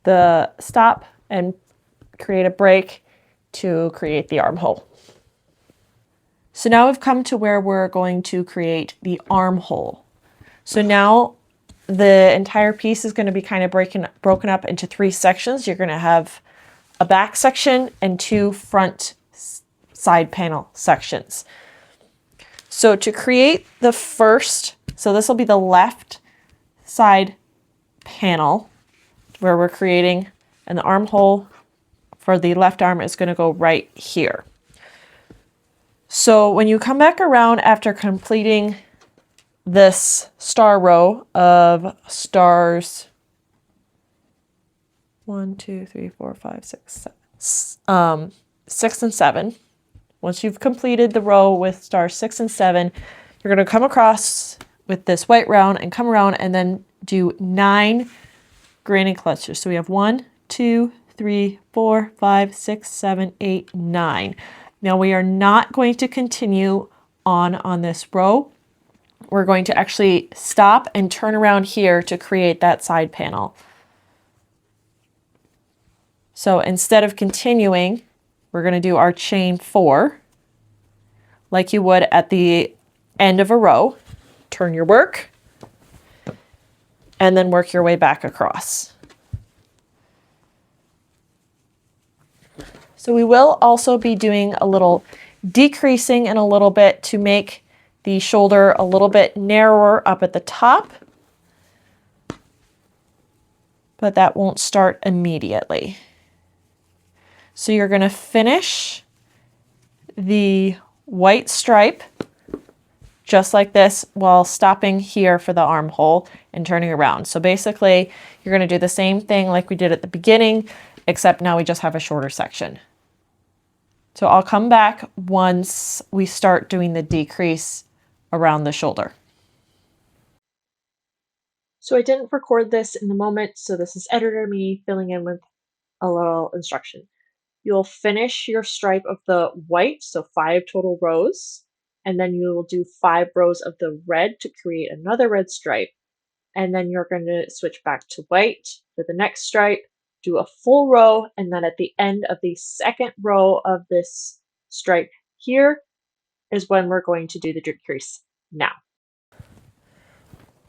the stop and create a break to create the armhole. So now we've come to where we're going to create the armhole. So now the entire piece is going to be kind of broken up into 3 sections. You're going to have a back section and 2 front side panel sections. So to create the first, so this will be the left side panel where we're creating, and the armhole for the left arm is going to go right here. So when you come back around after completing this star row of stars 1, 2, 3, 4, 5, 6, 7, 6 and 7. Once you've completed the row with stars 6 and 7, you're going to come across with this white round and come around and then do 9 granny clusters. So we have 1, 2, 3, 4, 5, 6, 7, 8, 9. Now we are not going to continue on this row. We're going to actually stop and turn around here to create that side panel. So instead of continuing, we're going to do our chain 4 like you would at the end of a row. Turn your work and then work your way back across. So we will also be doing a little decreasing in a little bit to make the shoulder a little bit narrower up at the top, but that won't start immediately. So you're going to finish the white stripe just like this while stopping here for the armhole and turning around. So basically you're going to do the same thing like we did at the beginning, except now we just have a shorter section. So I'll come back once we start doing the decrease around the shoulder. So I didn't record this in the moment, so this is editor me filling in with a little instruction. You'll finish your stripe of the white, so 5 total rows, and then you will do 5 rows of the red to create another red stripe, and then you're going to switch back to white for the next stripe, do a full row, and then at the end of the second row of this stripe here is when we're going to do the decrease now.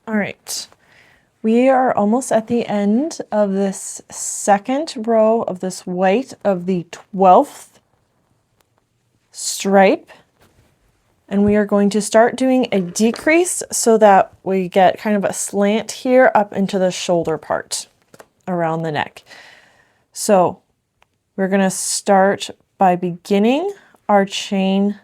All right. We are almost at the end of this second row of this white of the 12th stripe. And we are going to start doing a decrease so that we get kind of a slant here up into the shoulder part around the neck. So we're going to start by beginning our chain,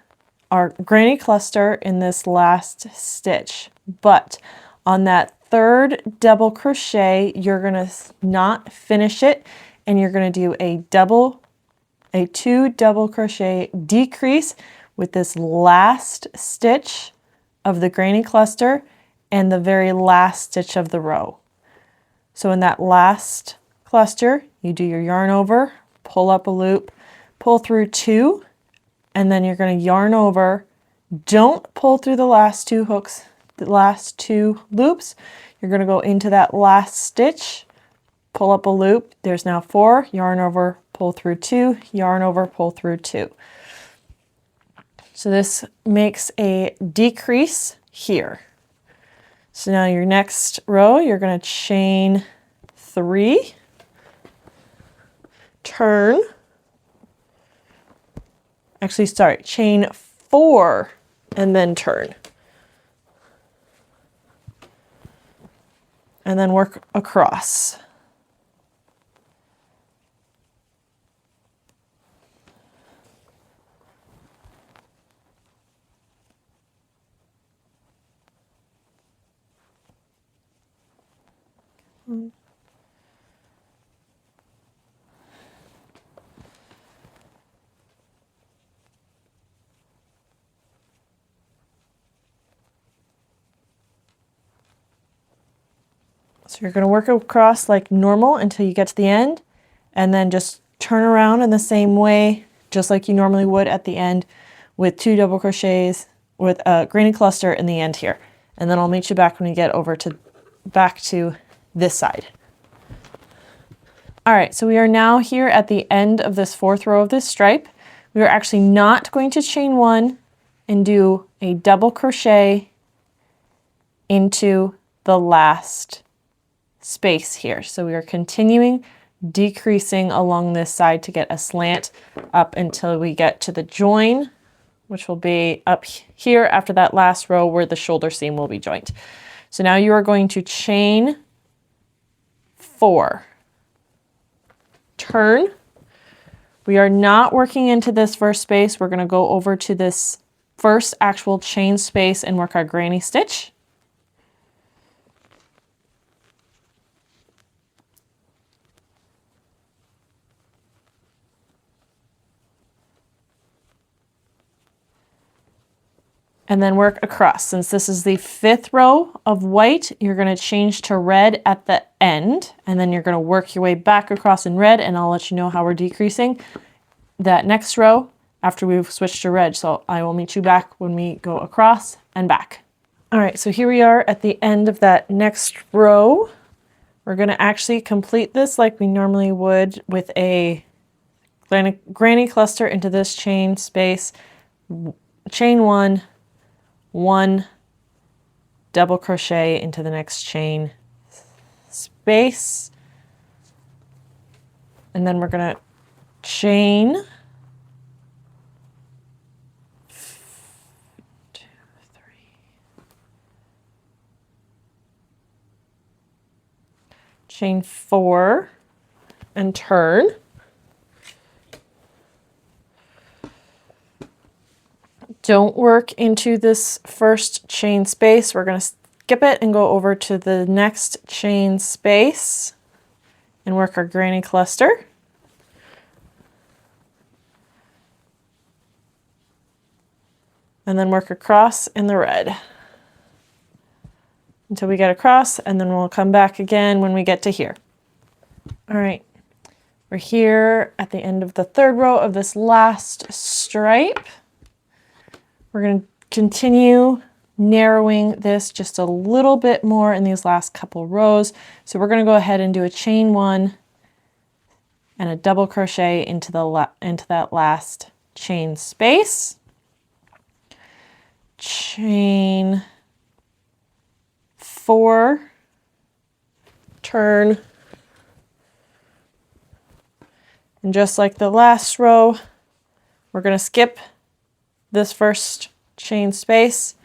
our granny cluster in this last stitch. But on that third double crochet, you're going to not finish it, and you're going to do a 2 double crochet decrease with this last stitch of the granny cluster and the very last stitch of the row. So in that last cluster, you do your yarn over, pull up a loop, pull through 2, and then you're going to yarn over. Don't pull through the last 2 hooks, the last 2 loops. You're going to go into that last stitch, pull up a loop. There's now 4, yarn over, pull through 2, yarn over, pull through 2. So this makes a decrease here. So now your next row, you're going to chain 3, turn, chain 4 and then turn. And then work across. So you're going to work across like normal until you get to the end, and then just turn around in the same way, just like you normally would at the end, with 2 double crochets with a granny cluster in the end here. And then I'll meet you back when we get over to back to this side. All right, so we are now here at the end of this 4th row of this stripe. We are actually not going to chain 1 and do a double crochet into the last space here. So we are continuing decreasing along this side to get a slant up until we get to the join, which will be up here after that last row where the shoulder seam will be joined. So now you are going to chain 4, turn. We are not working into this first space. We're going to go over to this first actual chain space and work our granny stitch. And then work across. Since this is the 5th row of white, you're going to change to red at the end, and then you're going to work your way back across in red, and I'll let you know how we're decreasing that next row after we've switched to red. So I will meet you back when we go across and back. All right, so here we are at the end of that next row. We're going to actually complete this like we normally would with a granny cluster into this chain space, chain 1, 1 double crochet into the next chain space, and then we're going to chain 2, 3, chain 4 and turn, Don't work into this first chain space. We're going to skip it and go over to the next chain space and work our granny cluster. And then work across in the red until we get across, and then we'll come back again when we get to here. All right, we're here at the end of the third row of this last stripe. We're going to continue narrowing this just a little bit more in these last couple rows. So we're going to go ahead and do a chain 1 and a double crochet into that last chain space. Chain 4, turn, and just like the last row, we're going to skip this first chain space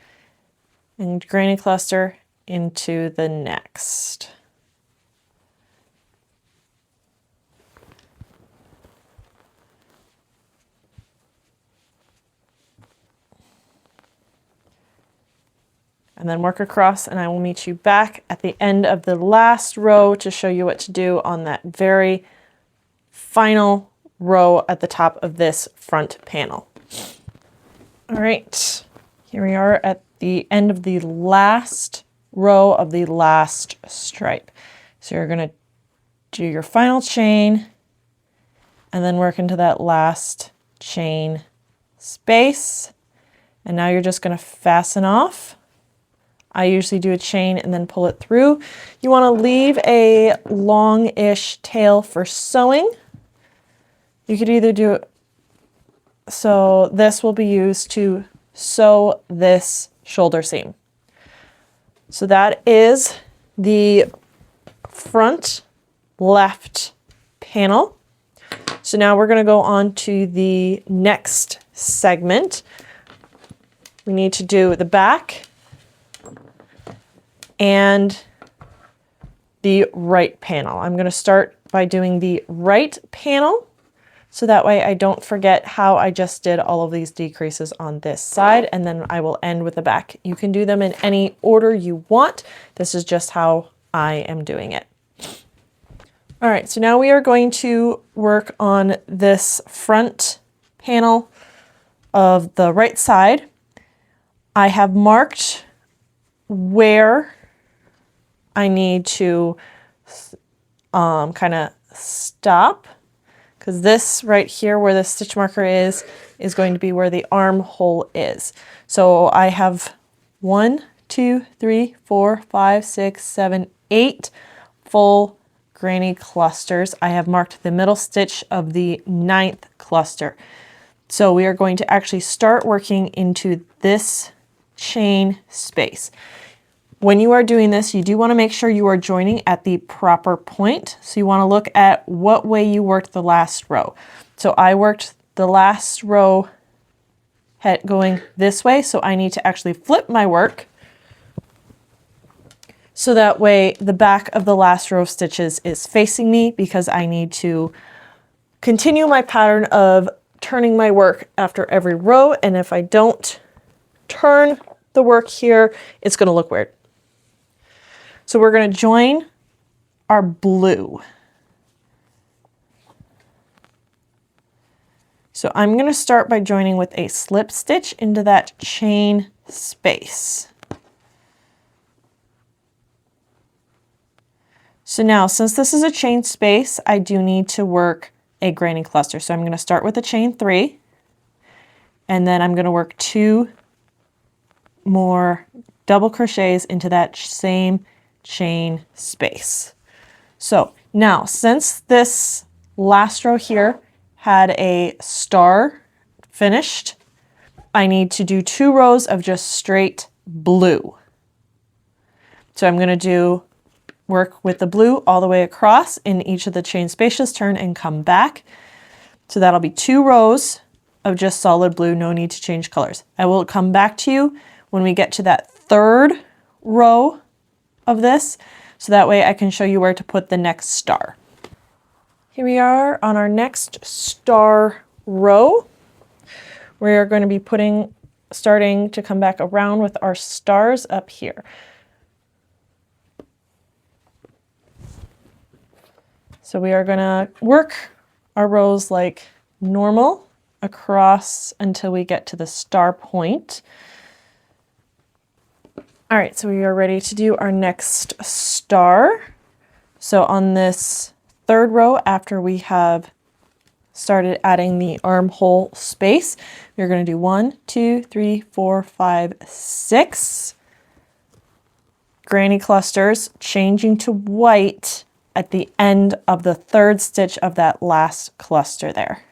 and granny cluster into the next. And then work across, and I will meet you back at the end of the last row to show you what to do on that very final row at the top of this front panel. All right, here we are at the end of the last row of the last stripe. So you're going to do your final chain and then work into that last chain space. And now you're just going to fasten off. I usually do a chain and then pull it through. You want to leave a long-ish tail for sewing. You could either do it, so this will be used to sew this shoulder seam. So that is the front left panel. So now we're going to go on to the next segment. We need to do the back and the right panel. I'm going to start by doing the right panel, so that way I don't forget how I just did all of these decreases on this side, and then I will end with the back. You can do them in any order you want. This is just how I am doing it. All right, so now we are going to work on this front panel of the right side. I have marked where I need to kind of stop, because this right here where the stitch marker is going to be where the armhole is. So I have 1, 2, 3, 4, 5, 6, 7, 8 full granny clusters. I have marked the middle stitch of the 9th cluster. So we are going to actually start working into this chain space. When you are doing this, you do want to make sure you are joining at the proper point. So you want to look at what way you worked the last row. So I worked the last row going this way, so I need to actually flip my work so that way the back of the last row of stitches is facing me, because I need to continue my pattern of turning my work after every row, and if I don't turn the work here, it's going to look weird. So we're going to join our blue. So I'm going to start by joining with a slip stitch into that chain space. So now, since this is a chain space, I do need to work a granny cluster. So I'm going to start with a chain 3, and then I'm going to work 2 more double crochets into that same chain space. So now, since this last row here had a star finished, I need to do 2 rows of just straight blue. So I'm going to work with the blue all the way across in each of the chain spaces, turn and come back. So that'll be 2 rows of just solid blue, no need to change colors. I will come back to you when we get to that 3rd row of this, so that way I can show you where to put the next star. Here we are on our next star row. We are going to be putting starting to come back around with our stars up here. So we are going to work our rows like normal across until we get to the star point. All right, so we are ready to do our next star. So on this third row, after we have started adding the armhole space, we're going to do 1, 2, 3, 4, 5, 6 granny clusters, changing to white at the end of the third stitch of that last cluster there.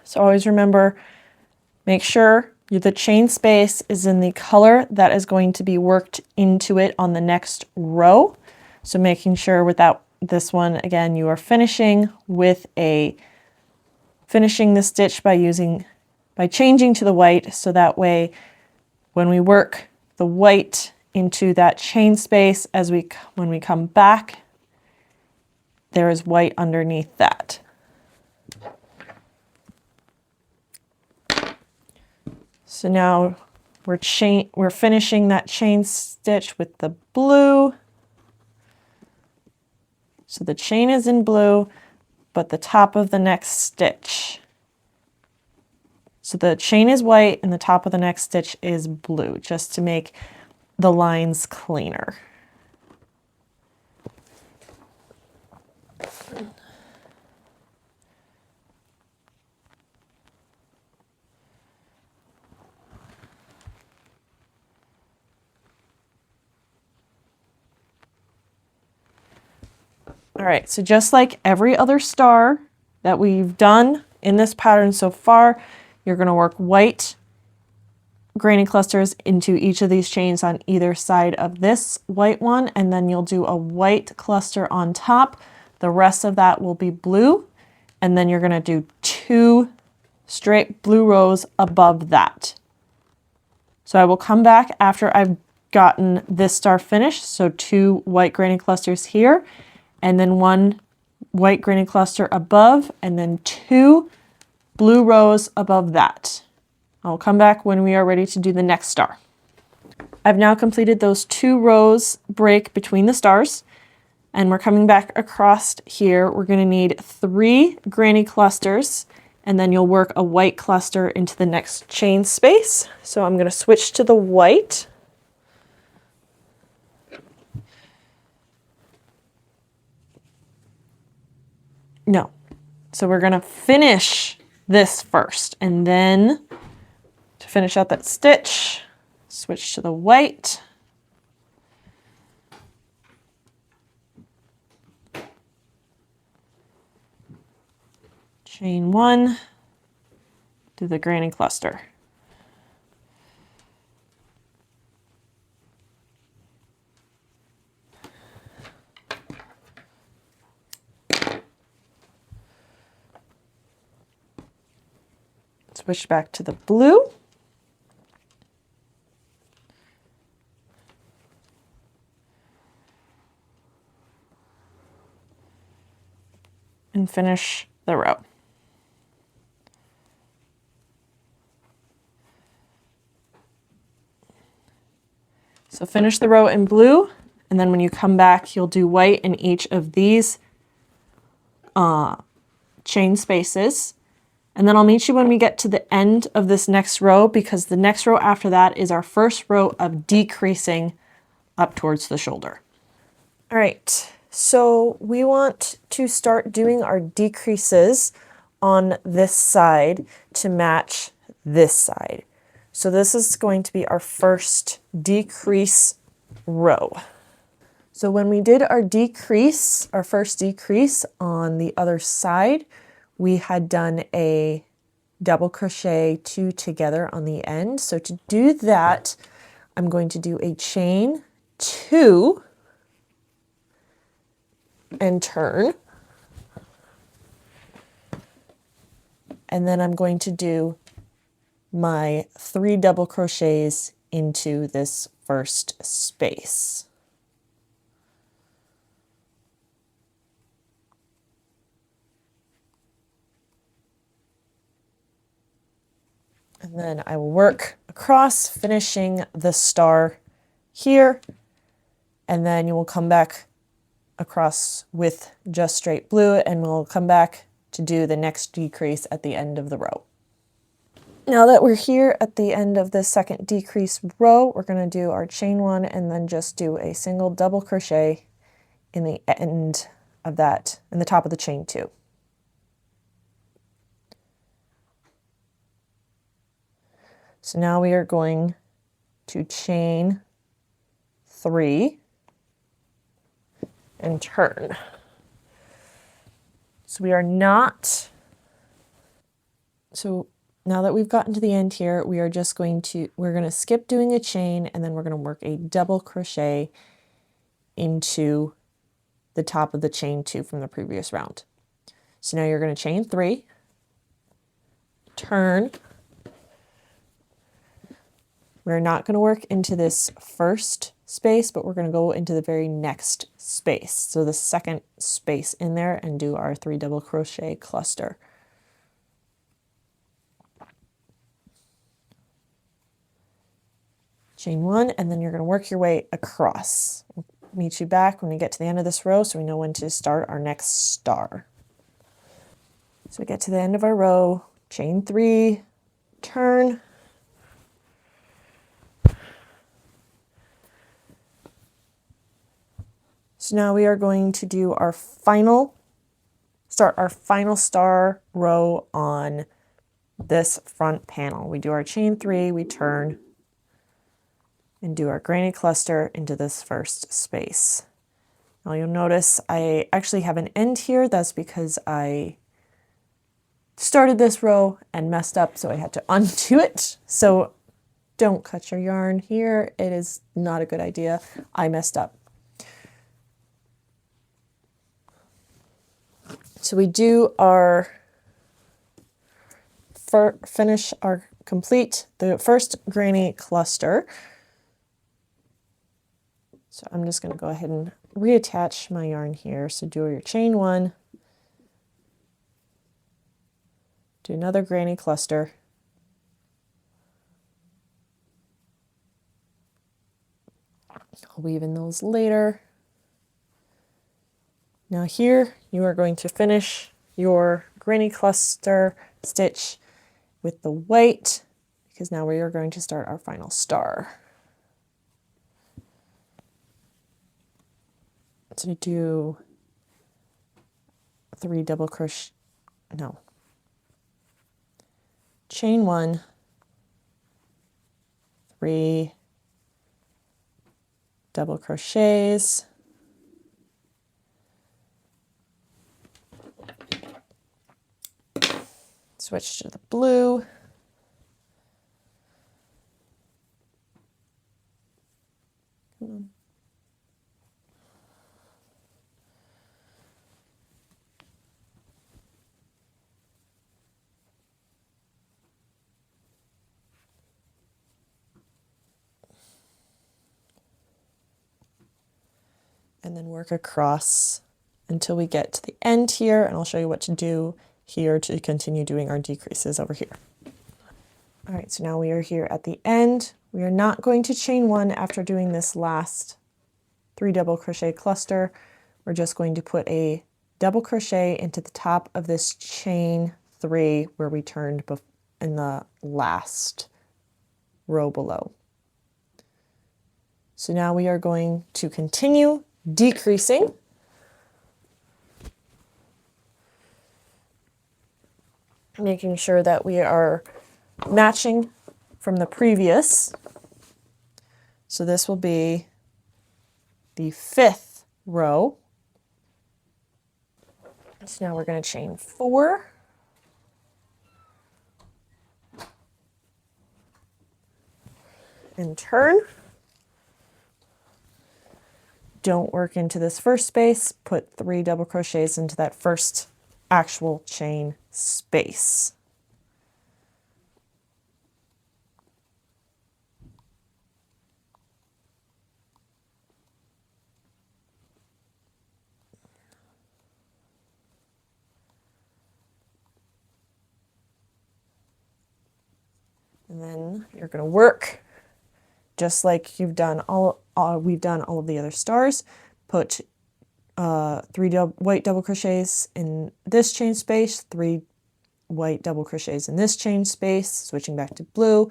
So always remember, make sure the chain space is in the color that is going to be worked into it on the next row. So making sure without this one, again, you are finishing the stitch by changing to the white, so that way when we work the white into that chain space, when we come back, there is white underneath that. So now we're finishing that chain stitch with the blue. So the chain is in blue, but the top of the next stitch. So the chain is white and the top of the next stitch is blue, just to make the lines cleaner. All right, so just like every other star that we've done in this pattern so far, you're going to work white granny clusters into each of these chains on either side of this white one, and then you'll do a white cluster on top. The rest of that will be blue, and then you're going to do 2 straight blue rows above that. So I will come back after I've gotten this star finished, so 2 white granny clusters here, and then 1 white granny cluster above, and then 2 blue rows above that. I'll come back when we are ready to do the next star. I've now completed those 2 rows break between the stars, and we're coming back across here. We're going to need 3 granny clusters, and then you'll work a white cluster into the next chain space. So I'm going to switch to the white. No. So we're going to finish this first, and then to finish out that stitch, switch to the white. Chain 1, do the granny cluster. Switch back to the blue. And finish the row. So finish the row in blue, and then when you come back, you'll do white in each of these chain spaces. And then I'll meet you when we get to the end of this next row, because the next row after that is our first row of decreasing up towards the shoulder. All right, so we want to start doing our decreases on this side to match this side. So this is going to be our first decrease row. So when we did our decrease, our first decrease on the other side, we had done a double crochet 2 together on the end. So to do that, I'm going to do a chain 2 and turn. And then I'm going to do my 3 double crochets into this first space. And then I will work across, finishing the star here, and then you will come back across with just straight blue, and we'll come back to do the next decrease at the end of the row. Now that we're here at the end of the second decrease row, we're going to do our chain one and then just do a single double crochet in the end of that, in the top of the chain two. So now we are going to chain 3 and turn. So we are not, so now that we've gotten to the end here, we are just going to, we're going to skip doing a chain, and then we're going to work a double crochet into the top of the chain 2 from the previous round. So now you're going to chain 3, turn. We're not going to work into this first space, but we're going to go into the very next space. So the second space in there, and do our 3 double crochet cluster. Chain 1, and then you're going to work your way across. We'll meet you back when we get to the end of this row so we know when to start our next star. So we get to the end of our row, chain 3, turn. So now we are going to do our start our final star row on this front panel. We do our chain 3, we turn, and do our granny cluster into this first space. Now you'll notice I actually have an end here. That's because I started this row and messed up, so I had to undo it. So don't cut your yarn here. It is not a good idea. I messed up. So we do our complete the first granny cluster. So I'm just going to go ahead and reattach my yarn here. So do your chain 1, do another granny cluster, I'll weave in those later. Now here you are going to finish your granny cluster stitch with the white, because now we are going to start our final star. So do 3 double crochet, no, chain 1, 3 double crochets, switch to the blue, and then work across until we get to the end here, and I'll show you what to do here to continue doing our decreases over here. All right, so now we are here at the end. We are not going to chain 1 after doing this last 3 double crochet cluster. We're just going to put a double crochet into the top of this chain 3 where we turned in the last row below. So now we are going to continue decreasing. Making sure that we are matching from the previous. So this will be the 5th row. So now we're going to chain 4. And turn. Don't work into this first space, put 3 double crochets into that first actual chain space. And then you're going to work just like you've done we've done all of the other stars. Put 3 white double crochets in this chain space, 3 white double crochets in this chain space, switching back to blue.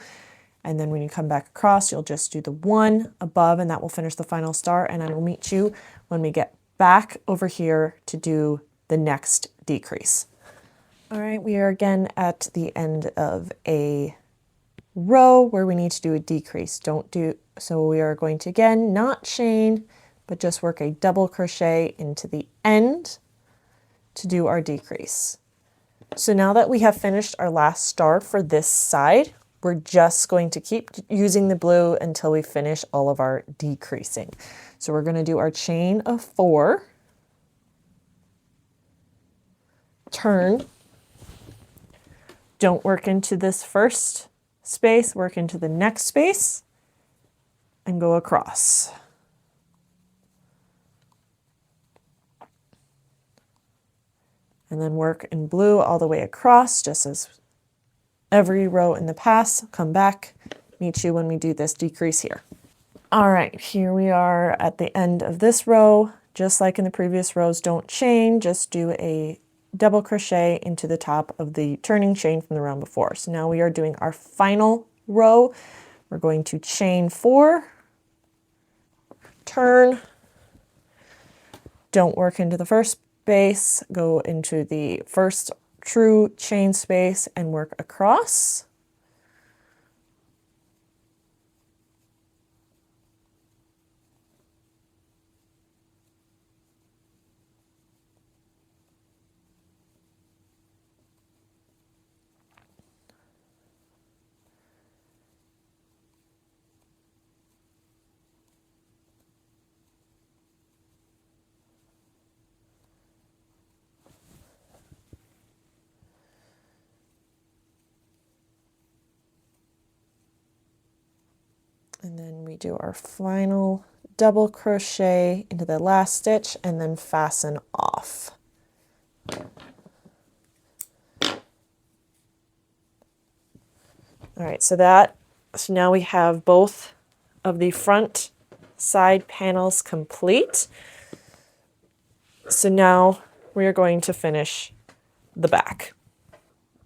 And then when you come back across, you'll just do the 1 above, and that will finish the final star. And I will meet you when we get back over here to do the next decrease. All right, we are again at the end of a row where we need to do a decrease. So we are going to again not chain, but just work a double crochet into the end to do our decrease. So now that we have finished our last star for this side, we're just going to keep using the blue until we finish all of our decreasing. So we're going to do our chain of 4, turn, don't work into this first space, work into the next space, and go across. And then work in blue all the way across, just as every row in the past. Come back, meet you when we do this decrease here. All right, here we are at the end of this row. Just like in the previous rows, don't chain, just do a double crochet into the top of the turning chain from the round before. So now we are doing our final row. We're going to chain 4, turn, don't work into the first space, go into the first true chain space and work across. And then we do our final double crochet into the last stitch and then fasten off. All right, so now we have both of the front side panels complete. So now we are going to finish the back.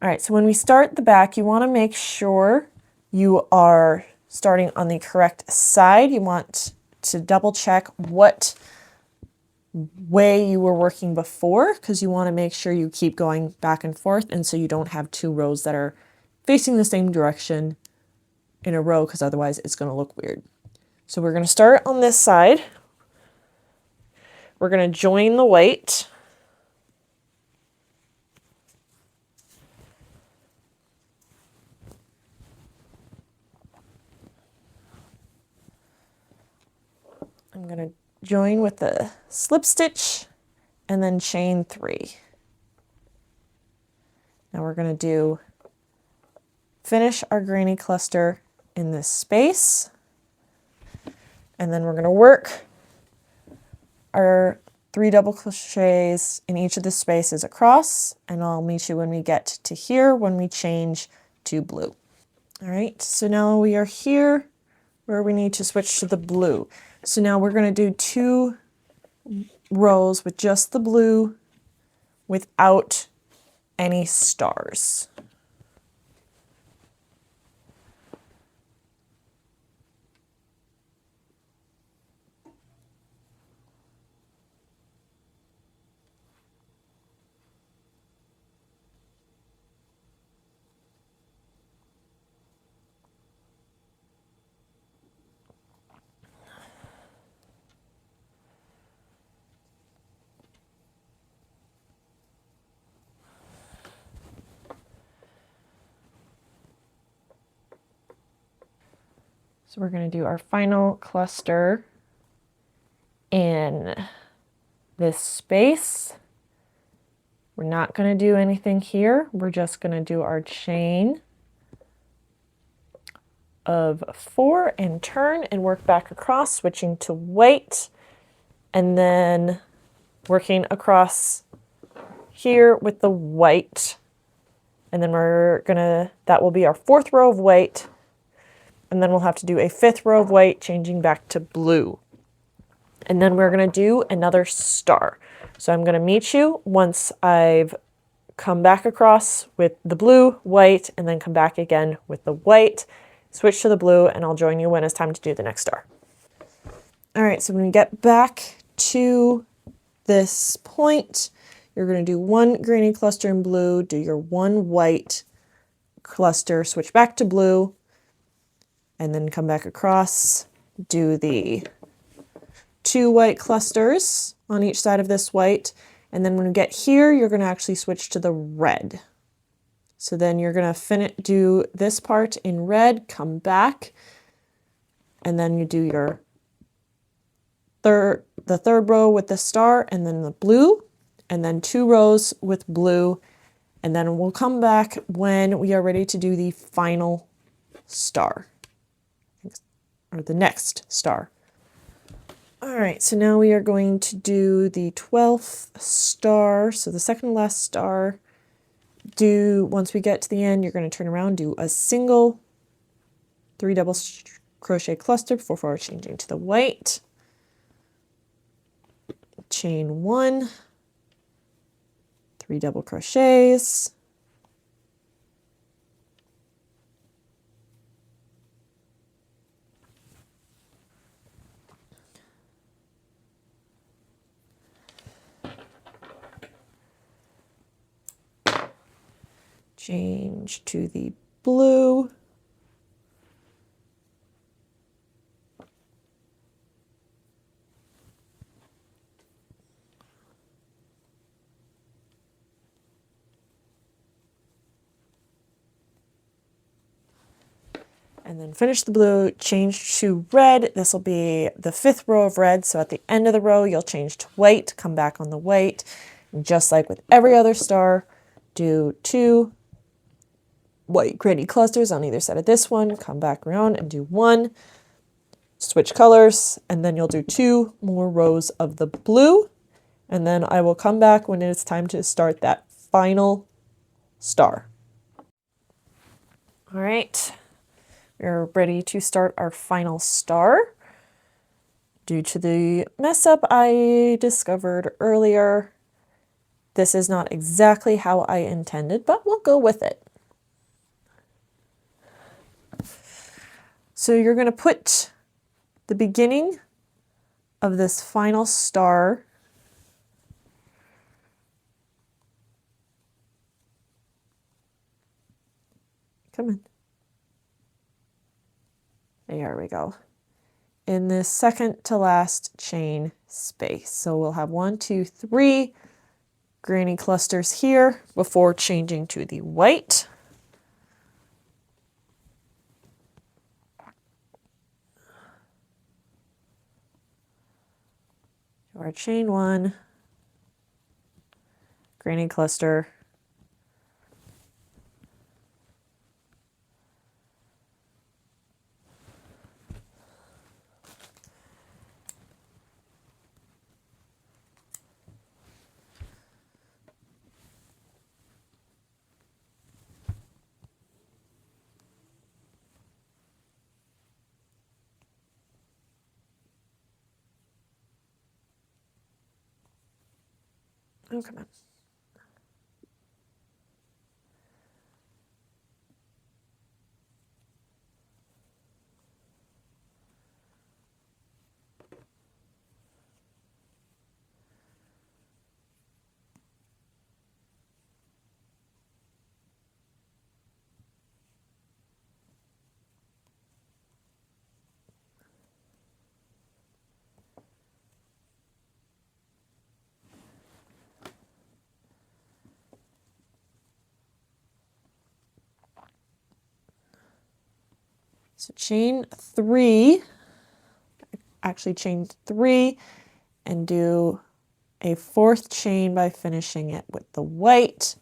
All right, so when we start the back, you want to make sure you are starting on the correct side. You want to double check what way you were working before, because you want to make sure you keep going back and forth, and so you don't have 2 rows that are facing the same direction in a row, because otherwise it's going to look weird. So we're going to start on this side. We're going to join the white. I'm going to join with the slip stitch and then chain 3. Now we're going to finish our granny cluster in this space, and then we're going to work our 3 double crochets in each of the spaces across, and I'll meet you when we get to here when we change to blue. All right, so now we are here where we need to switch to the blue. So now we're going to do 2 rows with just the blue without any stars. So we're going to do our final cluster in this space. We're not going to do anything here. We're just going to do our chain of 4 and turn and work back across, switching to white, and then working across here with the white And then that will be our 4th row of white. And then we'll have to do a 5th row of white, changing back to blue. And then we're going to do another star. So I'm going to meet you once I've come back across with the blue, white, and then come back again with the white, switch to the blue, and I'll join you when it's time to do the next star. All right, so when we get back to this point, you're going to do 1 granny cluster in blue, do your 1 white cluster, switch back to blue, and then come back across, do the 2 white clusters on each side of this white, and then when we get here, you're going to actually switch to the red. So then you're going to do this part in red, come back, and then you do your the third row with the star, and then the blue, and then 2 rows with blue, and then we'll come back when we are ready to do the final star, or the next star. All right, so now we are going to do the 12th star, so the second to last star. Once we get to the end, you're going to turn around, do a single 3 double crochet cluster before changing to the white. Chain 1, 3 double crochets, change to the blue, and then finish the blue, change to red. This will be the 5th row of red, so at the end of the row you'll change to white, come back on the white, and just like with every other star, do 2 white granny clusters on either side of this one, come back around and do 1, switch colors, and then you'll do 2 more rows of the blue, and then I will come back when it's time to start that final star. All right, we're ready to start our final star. Due to the mess up I discovered earlier, this is not exactly how I intended, but we'll go with it. So you're going to put the beginning of this final star come in. There we go. In this second to last chain space. So we'll have 1, 2, 3 granny clusters here before changing to the white. Our chain 1, granny cluster, oh, come on. So chain 3, actually chain 3, and do a 4th chain by finishing it with the white.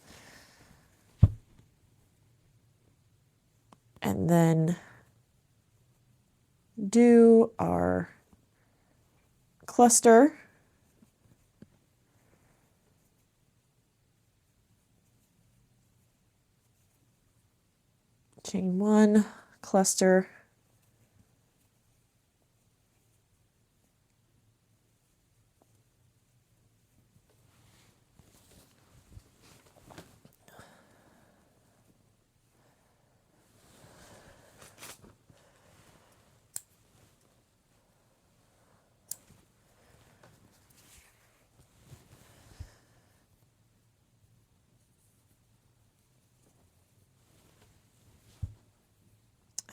And then do our cluster. chain 1, cluster,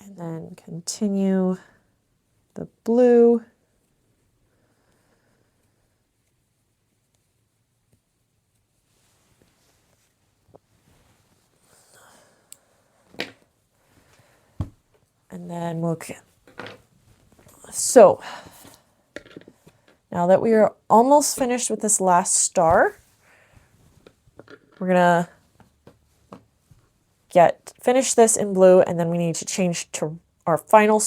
and then continue the blue. And then we'll, so now that we are almost finished with this last star, we're gonna finish this in blue, and then we need to change to our final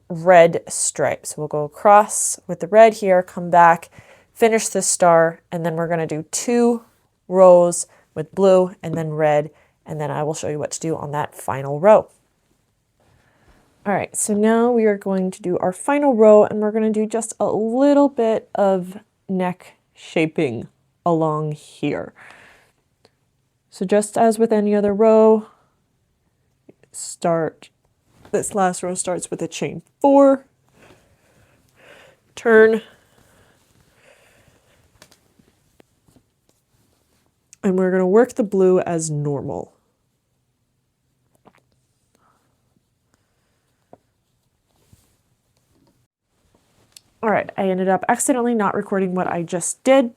red stripe. So we'll go across with the red here, come back, finish this star, and then we're gonna do 2 rows with blue and then red, and then I will show you what to do on that final row. All right, so now we are going to do our final row, and we're going to do just a little bit of neck shaping along here. So just as with any other row, this last row starts with a chain 4, turn, and we're going to work the blue as normal. All right, I ended up accidentally not recording what I just did,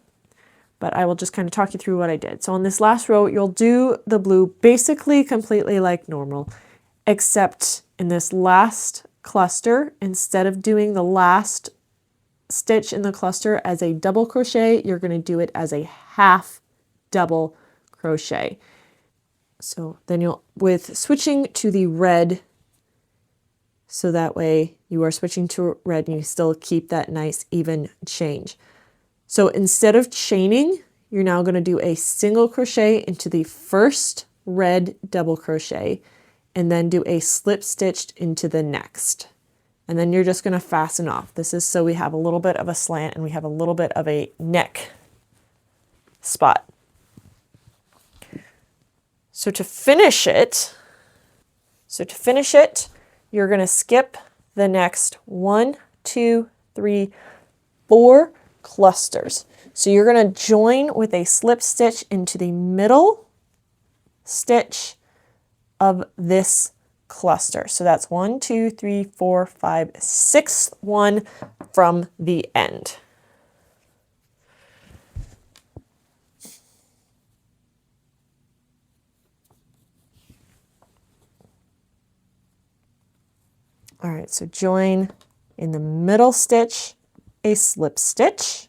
but I will just kind of talk you through what I did. So on this last row, you'll do the blue basically completely like normal, except in this last cluster, instead of doing the last stitch in the cluster as a double crochet, you're going to do it as a half double crochet. So then with switching to the red, so that way you are switching to red and you still keep that nice even change. So instead of chaining, you're now going to do a single crochet into the first red double crochet, and then do a slip stitch into the next. And then you're just going to fasten off. This is so we have a little bit of a slant and we have a little bit of a neck spot. So to finish it, you're going to skip the next 1, 2, 3, 4 clusters. So you're going to join with a slip stitch into the middle stitch of this cluster. So that's 1, 2, 3, 4, 5, 6th one from the end. All right, so join in the middle stitch, a slip stitch,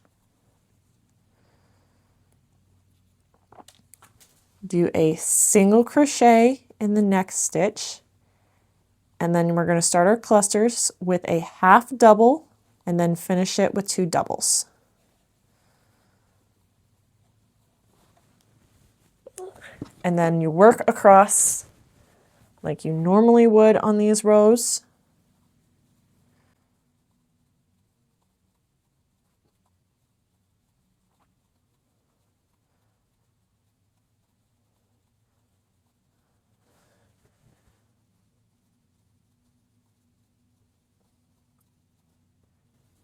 do a single crochet in the next stitch, and then we're going to start our clusters with a half double and then finish it with 2 doubles. And then you work across like you normally would on these rows.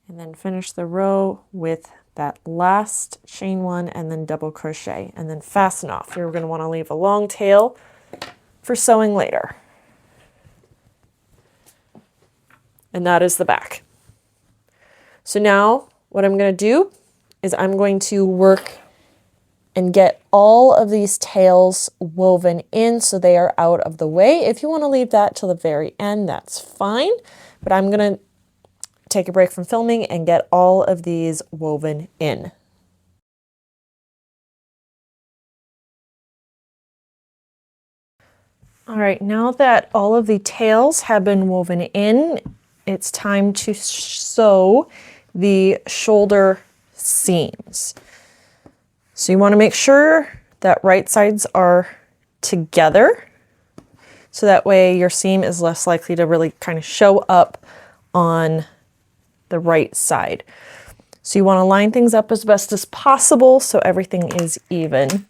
And then finish the row with that last chain 1 and then double crochet and then fasten off. You're going to want to leave a long tail for sewing later. And that is the back. So now what I'm going to do is I'm going to work and get all of these tails woven in so they are out of the way. If you want to leave that till the very end, that's fine. But I'm going to take a break from filming and get all of these woven in. All right, now that all of the tails have been woven in, it's time to sew the shoulder seams. So you want to make sure that right sides are together. so that way your seam is less likely to really kind of show up on the right side. So you want to line things up as best as possible so everything is even.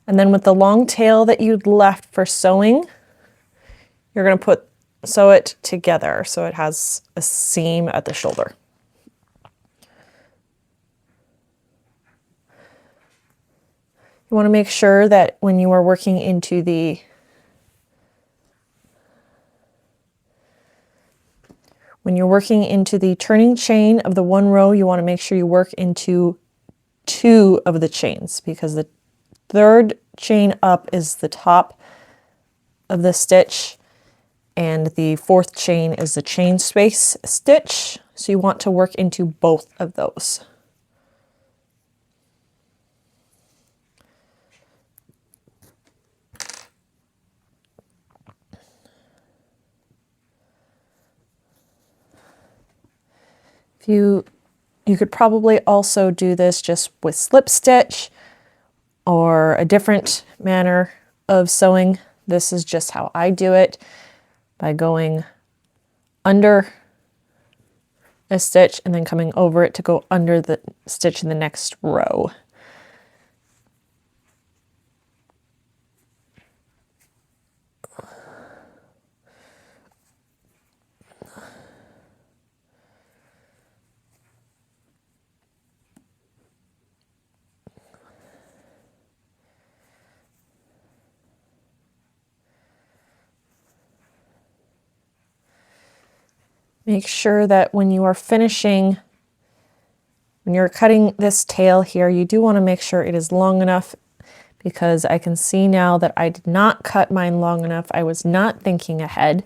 And then with the long tail that you'd left for sewing, you're going to sew it together so it has a seam at the shoulder. You want to make sure that when you are working into the turning chain of the one row, you want to make sure you work into 2 of the chains, because the third chain up is the top of the stitch and the 4th chain is the chain space stitch. So you want to work into both of those. You could probably also do this just with slip stitch or a different manner of sewing. This is just how I do it, by going under a stitch and then coming over it to go under the stitch in the next row. Make sure that when you are finishing, when you're cutting this tail here, you do want to make sure it is long enough, because I can see now that I did not cut mine long enough. I was not thinking ahead.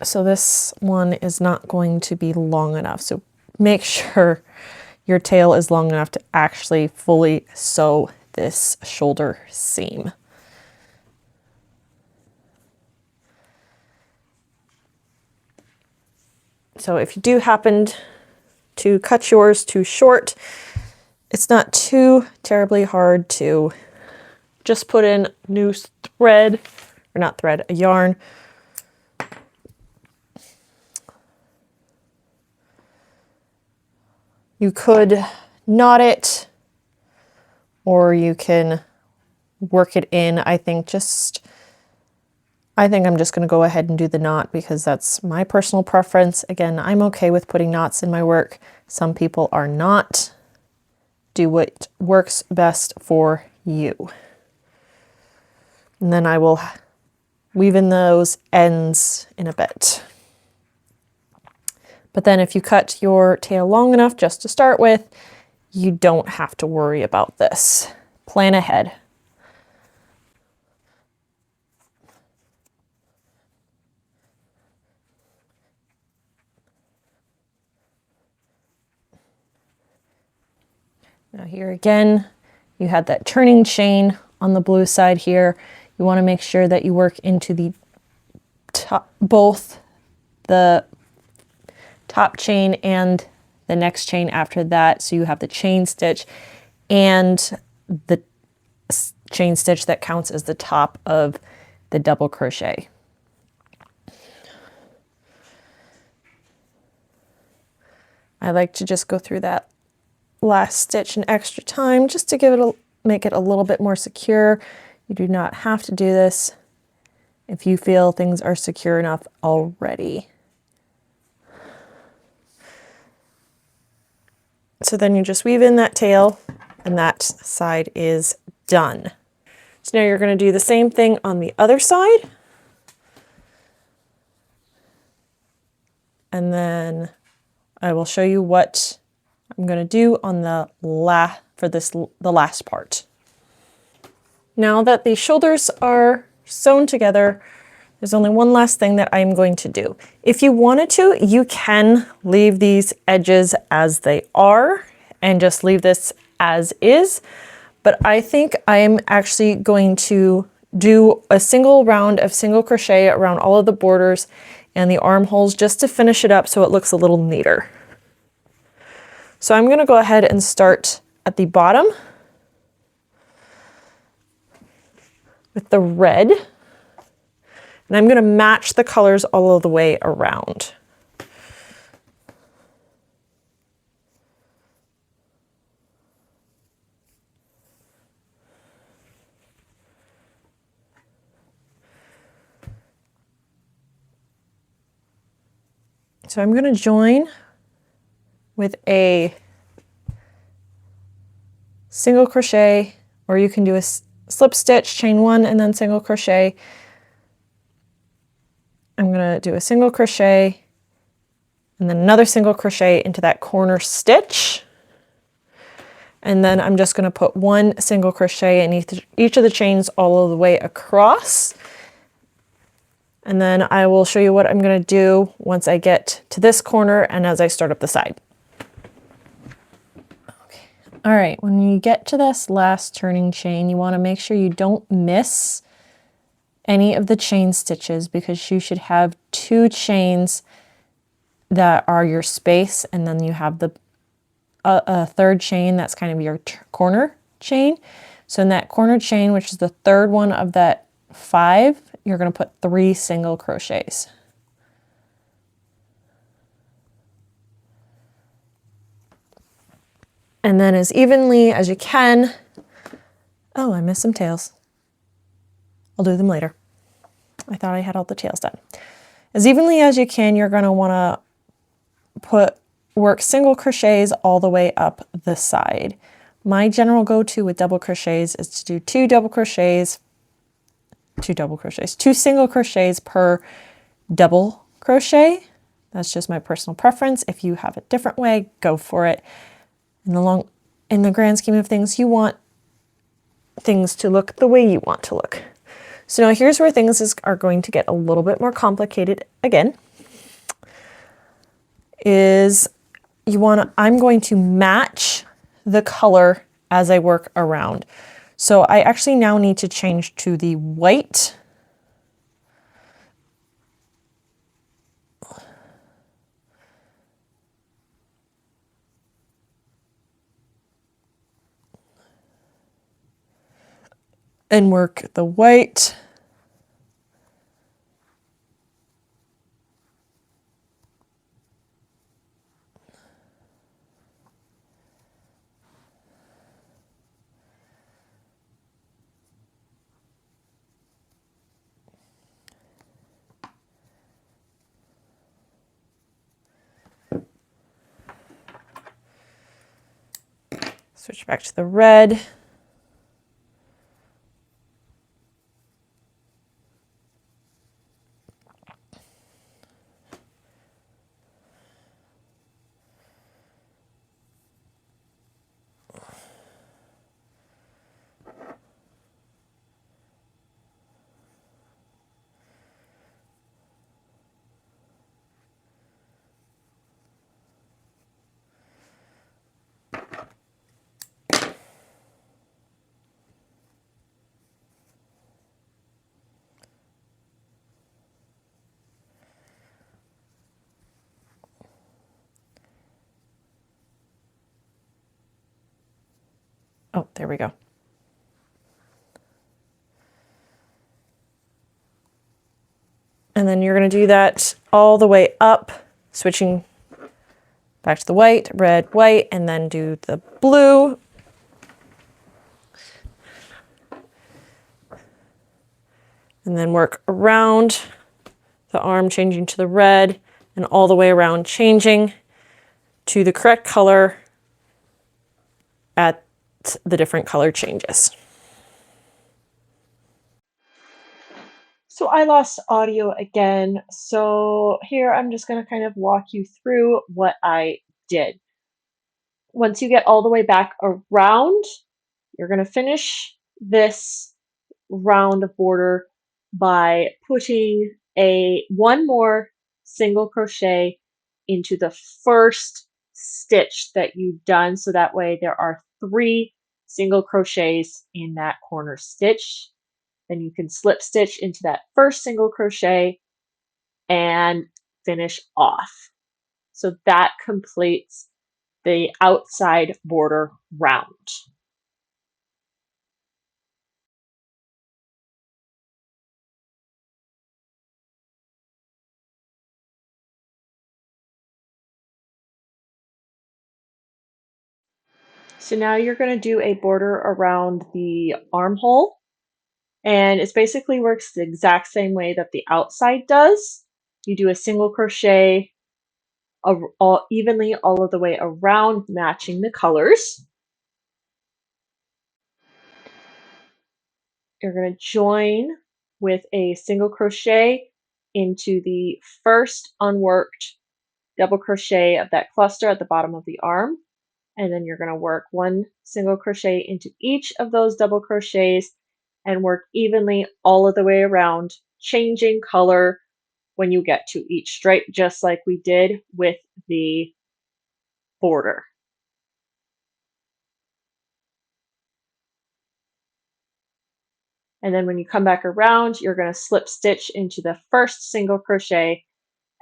So this one is not going to be long enough. So make sure your tail is long enough to actually fully sew this shoulder seam. So if you do happen to cut yours too short, it's not too terribly hard to just put in new thread, or not thread, a yarn. You could knot it, or you can work it in. I think I'm just going to go ahead and do the knot, because that's my personal preference. Again, I'm okay with putting knots in my work. Some people are not. Do what works best for you. And then I will weave in those ends in a bit. But then if you cut your tail long enough just to start with, you don't have to worry about this. Plan ahead. Now here again, you had that turning chain on the blue side here. You want to make sure that you work into the top, both the top chain and the next chain after that. So you have the chain stitch and the chain stitch that counts as the top of the double crochet. I like to just go through that last stitch an extra time just to make it a little bit more secure. You do not have to do this if you feel things are secure enough already. So then you just weave in that tail and that side is done. So now you're going to do the same thing on the other side. And then I will show you what I'm going to do on the last part. Now that the shoulders are sewn together, there's only one last thing that I'm going to do. If you wanted to, you can leave these edges as they are and just leave this as is. But I think I'm actually going to do a single round of single crochet around all of the borders and the armholes just to finish it up so it looks a little neater. So I'm going to go ahead and start at the bottom. with the red. And I'm going to match the colors all of the way around. So I'm going to join with a single crochet, or you can do a slip stitch, chain one, and then single crochet. I'm going to do a single crochet and then another single crochet into that corner stitch. And then I'm just going to put one single crochet in each of the chains all the way across. And then I will show you what I'm going to do once I get to this corner and as I start up the side. Okay. All right, when you get to this last turning chain, you want to make sure you don't miss any of the chain stitches, because you should have 2 chains that are your space, and then you have the a third chain that's kind of your corner chain. So in that corner chain, which is the third one of that 5, you're going to put 3 single crochets. And then as evenly as you can, oh, I missed some tails. I'll do them later. I thought I had all the tails done. As evenly as you can, you're going to want to work single crochets all the way up the side. My general go-to with double crochets is to do 2 single crochets per double crochet. That's just my personal preference. If you have a different way, go for it. In the grand scheme of things, you want things to look the way you want to look. So now here's where things are going to get a little bit more complicated again. I'm going to match the color as I work around. So I actually now need to change to the white. And work the white. Switch back to the red. Oh, there we go. And then you're going to do that all the way up, switching back to the white, red, white, and then do the blue. And then work around the arm, changing to the red, and all the way around, changing to the correct color at the different color changes. So I lost audio again. So here I'm just going to kind of walk you through what I did. Once you get all the way back around, you're going to finish this round of border by putting one more single crochet into the first stitch that you've done. So that way there are 3 single crochets in that corner stitch. Then you can slip stitch into that first single crochet and finish off. So that completes the outside border round. So now you're going to do a border around the armhole, and it basically works the exact same way that the outside does. You do a single crochet evenly all of the way around, matching the colors. You're going to join with a single crochet into the first unworked double crochet of that cluster at the bottom of the arm, and then you're going to work one single crochet into each of those double crochets and work evenly all of the way around, changing color when you get to each stripe, just like we did with the border. And then when you come back around, you're going to slip stitch into the first single crochet,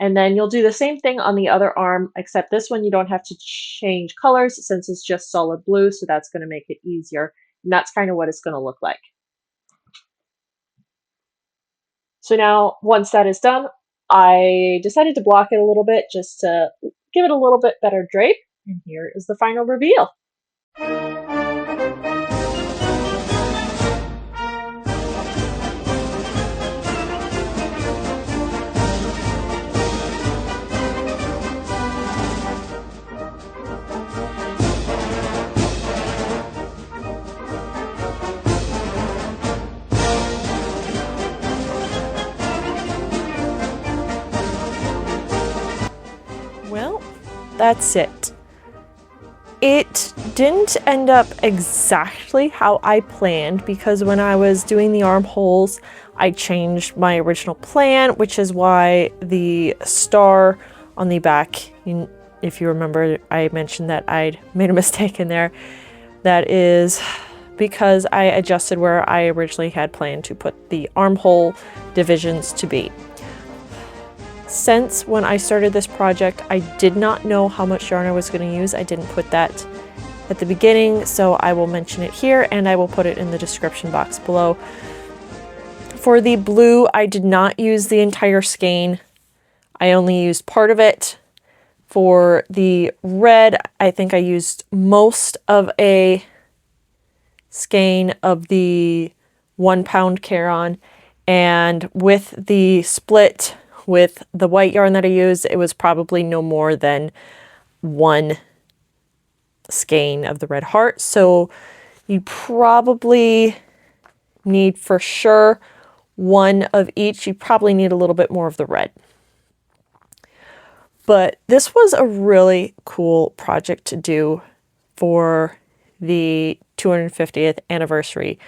and then you'll do the same thing on the other arm, except this one you don't have to change colors since it's just solid blue, so that's going to make it easier. And that's kind of what it's going to look like. So now, once that is done, I decided to block it a little bit just to give it a little bit better drape. And here is the final reveal. Well, that's it. It didn't end up exactly how I planned because when I was doing the armholes, I changed my original plan, which is why the star on the back, if you remember, I mentioned that I'd made a mistake in there. That is because I adjusted where I originally had planned to put the armhole divisions to be. Since when I started this project, I did not know how much yarn I was going to use. I didn't put that at the beginning, so I will mention it here and I will put it in the description box below. For the blue, I did not use the entire skein. I only used part of it. For the red, I think I used most of a skein of the 1 pound Caron, and with the split with the white yarn that I used, it was probably no more than 1 skein of the red heart. So you probably need for sure 1 of each. You probably need a little bit more of the red. But this was a really cool project to do for the 250th anniversary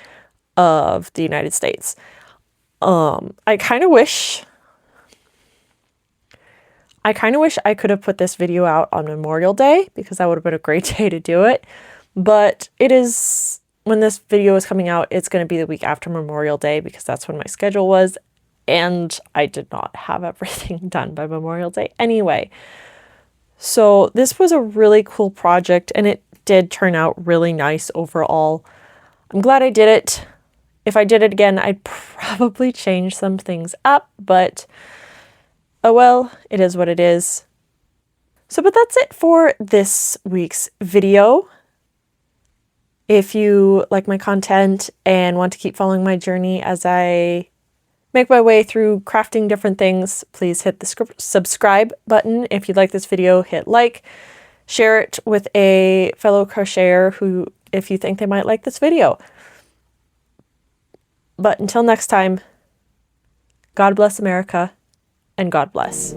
of the United States. I kind of wish I could have put this video out on Memorial Day because that would have been a great day to do it. But it is, when this video is coming out, it's going to be the week after Memorial Day because that's when my schedule was. And I did not have everything done by Memorial Day anyway. So this was a really cool project and it did turn out really nice overall. I'm glad I did it. If I did it again, I'd probably change some things up, but oh well, it is what it is. So, but that's it for this week's video. If you like my content and want to keep following my journey as I make my way through crafting different things, please hit the subscribe button. If you like this video, hit like, share it with a fellow crocheter who, if you think they might like this video. But until next time, God bless America and God bless.